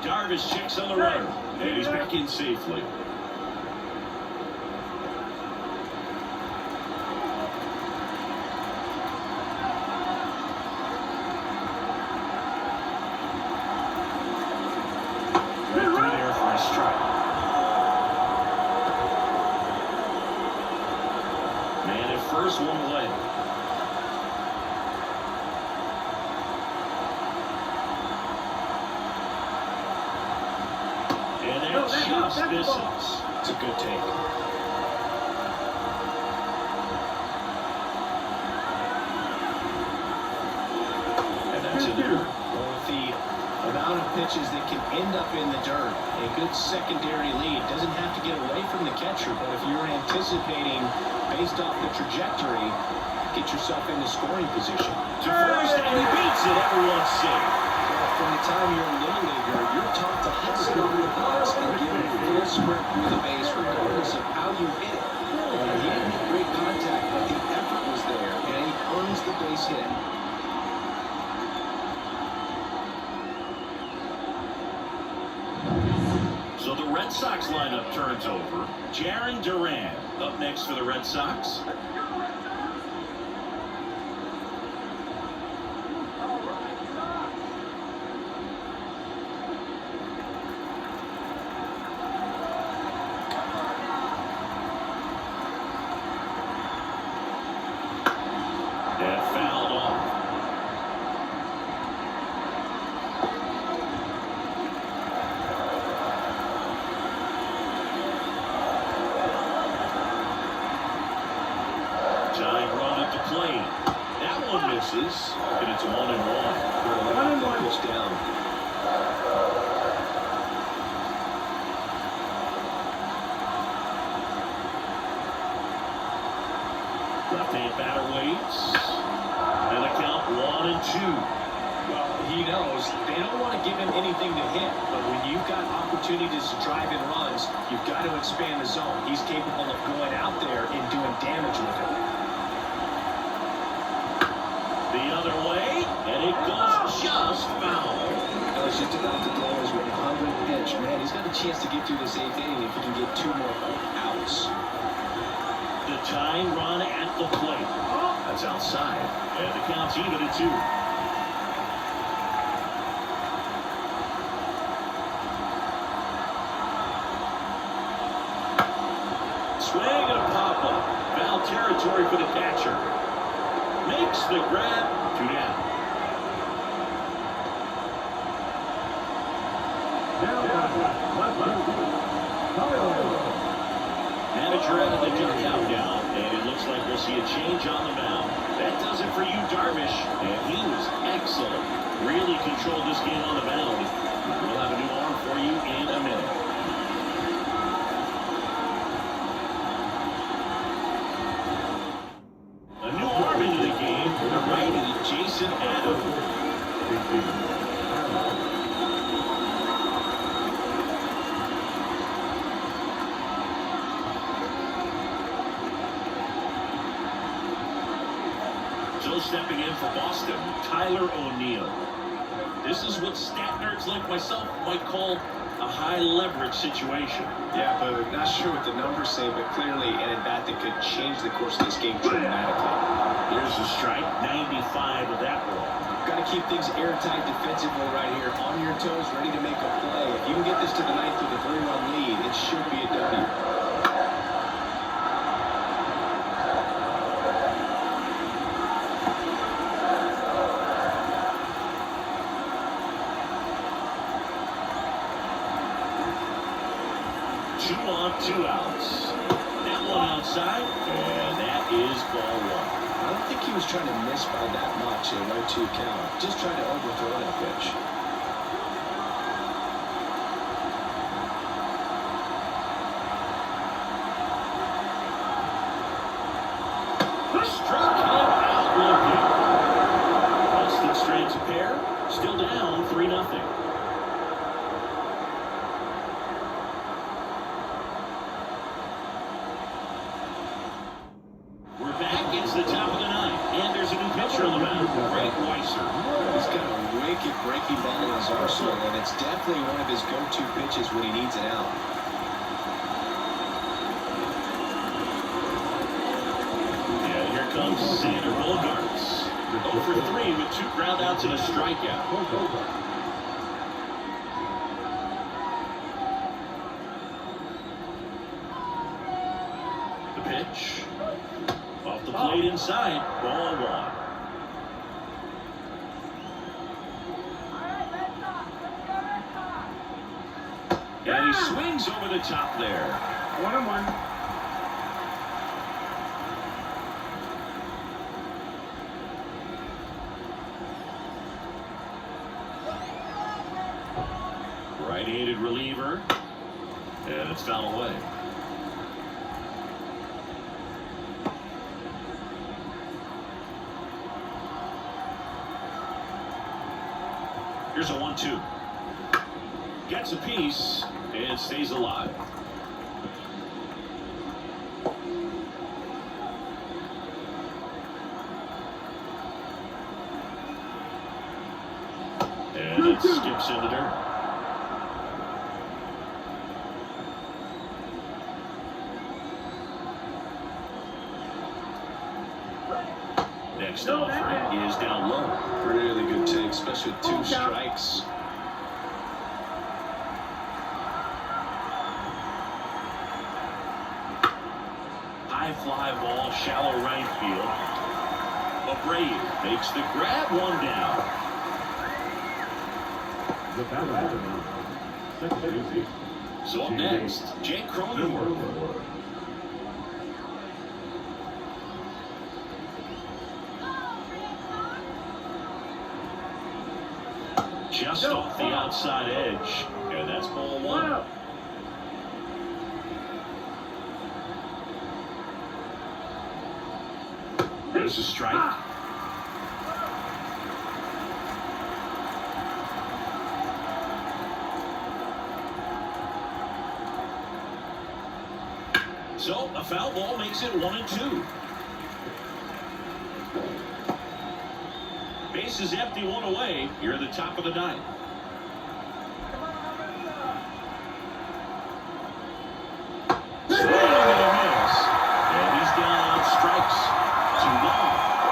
Darvish checks on the runner, and he's back in safely. Right through there for a strike. Man at first, 1 away. And that just misses. It's a good take. And that's in the dirt. Well, with the amount of pitches that can end up in the dirt, a good secondary lead doesn't have to get away from the catcher, but if you're anticipating based off the trajectory, get yourself into scoring position. To first, and he beats it. Everyone's safe. From the time you're a little leaguer, you're taught to hustle over the box and give a full sprint through the base regardless of how you hit it. And he didn't make great contact, but the effort was there, and he earns the base hit. So the Red Sox lineup turns over. Jarren Duran up next for the Red Sox. That fouled off. pitches, and it's 1-1. Pitch down. Left-hand batter waits, and the count 1-2. Well, he knows they don't want to give him anything to hit, but when you've got opportunities to drive in runs, you've got to expand the zone. He's capable of going out there and doing damage with it. The other way, and it goes just foul. It's just about to blow his 100th pitch. Man, he's got a chance to get through this 8th inning if he can get 2 more outs. The tying run at the plate. That's outside, and the count's even at 2. Swing and a pop-up. Foul territory for the catcher. Makes the grab. 2 down. Manager out of the dugout now, and it looks like we'll see a change on the mound. That does it for you, Darvish, and he was excellent. Really controlled this game on the mound. We'll have a new arm for you in a minute. A new arm into the game, the righty, Jason Adams. So stepping in for Boston, Tyler O'Neill. This is what stat nerds like myself might call a high-leverage situation. Yeah, but not sure what the numbers say, but clearly an at-bat that could change the course of this game dramatically. Here's the strike, 95 of that ball. Got to keep things airtight defensively right here, on your toes, ready to make a play. If you can get this to the 9th with a 3-run lead, it should be a W. 2 on, 2 outs. That one outside, and that is ball 1. I don't think he was trying to miss by that much in a 1-2 count. Just trying to overthrow that pitch. Struck him out looking. Boston strikes a pair, still down 3-0. It's the top of the 9th, and there's a new pitcher on the mound, Greg Weiser. He's got a wicked breaking ball in his arsenal, and it's definitely one of his go-to pitches when he needs it out. And here comes Xander Bogaerts. 0 for 3 with 2 groundouts and a strikeout. The pitch. Off the plate inside, ball 1. And he swings over the top there. 1-1. Right-handed reliever, and it's foul away. Here's a 1-2. Gets a piece and stays alive. And it skips into dirt. Next offering is down low. Really good take, especially with 2 strikes. High fly ball, shallow right field. Abreu makes the grab, 1 down. So up next, Jake Cronenworth. Just off the outside edge. And that's ball one. There's a strike. So a foul ball makes it 1-2. Base is empty, one away. You're at the top of the ninth. Swing and a miss. And he's down on strikes. 2-1.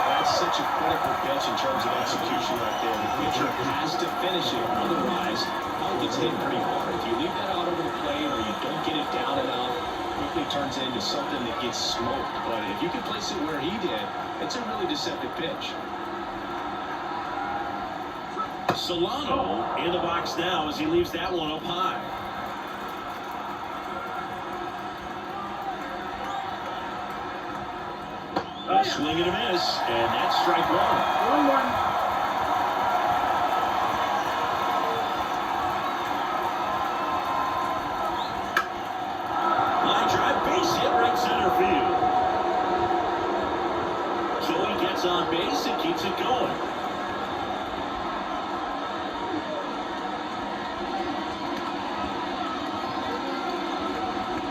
That's such a critical pitch in terms of execution right there. The pitcher has to finish it. Otherwise, it gets hit pretty hard. If you leave that out over the plate or you don't get it down enough, quickly turns into something that gets smoked. But if you can place it where he did, it's a really deceptive pitch. Solano in the box now as he leaves that one up high. A swing and a miss, and that's strike one. 1-1. Line drive, base hit, right center field. So he gets on base and keeps it going.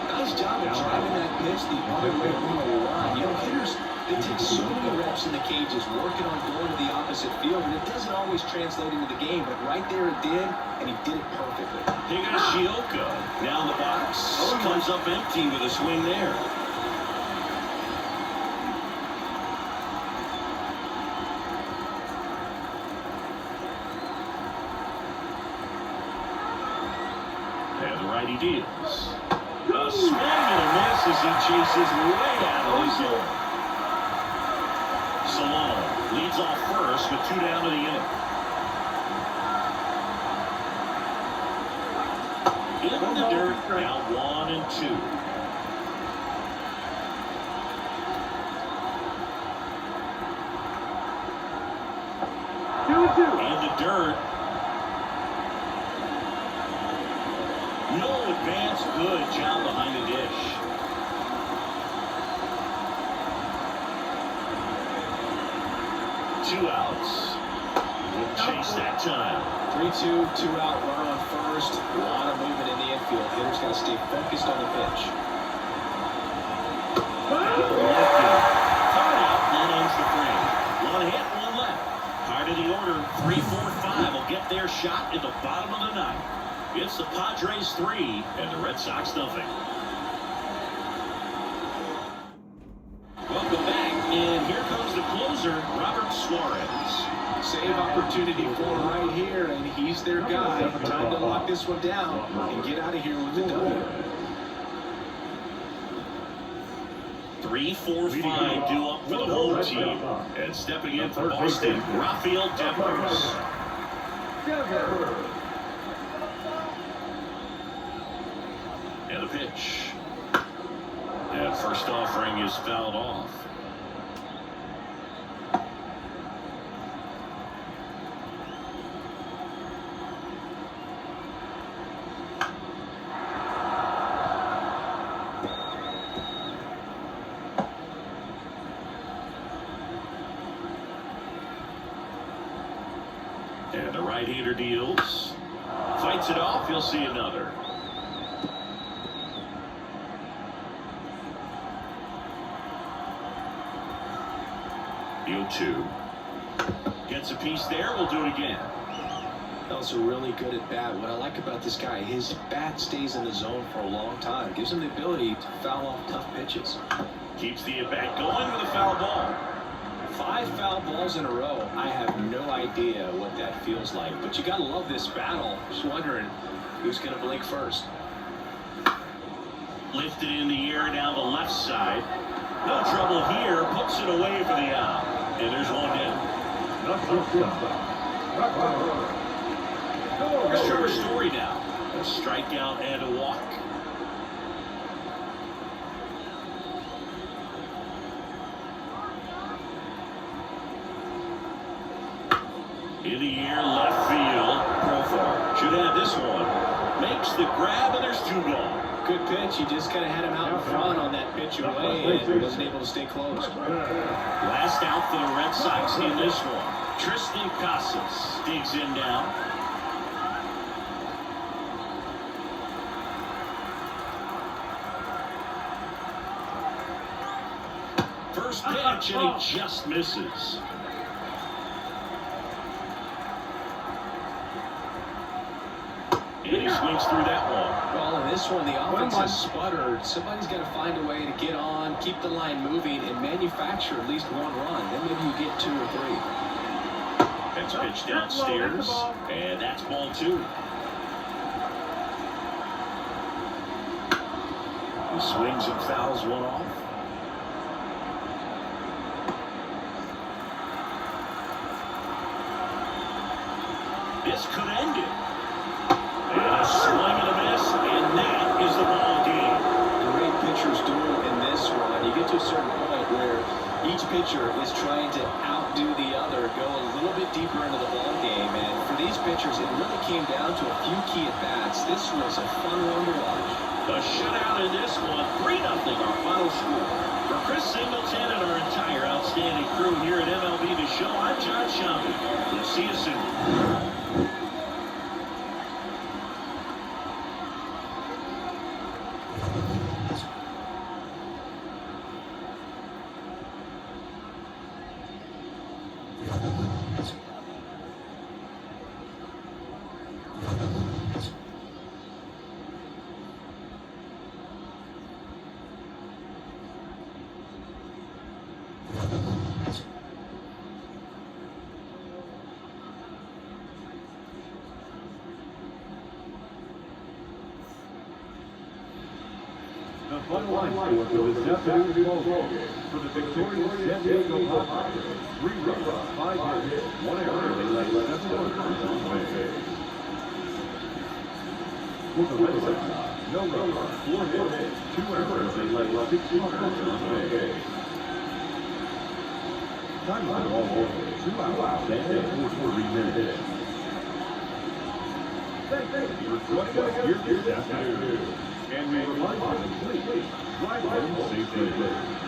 Nice job of driving that pitch the other way on the line. You know, hitters, they take so many reps in the cages working on going to the opposite field, and it doesn't always translate into the game, but right there it did, and he did it perfectly. Higashioka down the box. Comes up empty with a swing there. And the righty deals. A swing and a miss as he chases way out of the zone. Solano leads off first with 2 down to the inning. In the dirt, now 1-2. In the dirt. No advance, good job behind the dish. Two outs. We'll chase that time. 3-2, 2-out, runner on first. A lot of movement in the infield. Hitters got to stay focused on the pitch. Third out, that ends the frame. One hit, one left. Part of the order, 3, 4, 5 will get their shot at the bottom of the ninth. It's the Padres 3 and the Red Sox nothing. Welcome back, and here comes the closer, Robert Suarez. Save opportunity for him right here, and he's their guy. Time to lock this one down and get out of here with the W. 3, 4, 5 due up for the home team. And stepping in for Boston, Rafael Devers. And a pitch. And first offering is fouled off. And the right-hander deals. Fights it off. You'll see another. Deal 2. Gets a piece there. We'll do it again. Also really good at bat. What I like about this guy, his bat stays in the zone for a long time. Gives him the ability to foul off tough pitches. Keeps the at-bat going with a foul ball. 5 foul balls in a row. I have no idea what that feels like, but you gotta love this battle. Just wondering who's gonna blink first. Lifted in the air down the left side. No trouble here. Puts it away for the out. And there's one down. Here's Trevor Story now. A strikeout and a walk. In the air, left field. the grab, and there's 2 gone. Good pitch. He just kind of had him out in front on that pitch away and wasn't able to stay close. Last out for the Red Sox in this one. Tristan Casas digs in now. First pitch, and he just misses. And he swings through that one. Well, in this one, the offense has sputtered. Somebody's got to find a way to get on, keep the line moving, and manufacture at least 1 run. Then maybe you get 2 or 3. That's pitch downstairs, and that's ball 2. He swings and fouls one off. This could end it. And a swing and a miss, and that is the ball game. Great pitchers do in this one. You get to a certain point where each pitcher is trying to outdo the other, go a little bit deeper into the ball game. And for these pitchers, it really came down to a few key at-bats. This was a fun one to watch. A shutout in this one, 3-0 our final score. For Chris Singleton and our entire outstanding crew here at MLB The Show, I'm John Shelby. We'll see you soon. The final line score for this afternoon's ball game. For the victorious San Diego Padres, 3 runs, 5 hits, 1 error, they led 7 runners on base. For the Red Sox, no runs, 4 hits, 2 errors, they led 6 runners on base. Time on ball game, 2 hours and 43 minutes. Thank you for joining us here this afternoon. And we remind you to please drive home safely.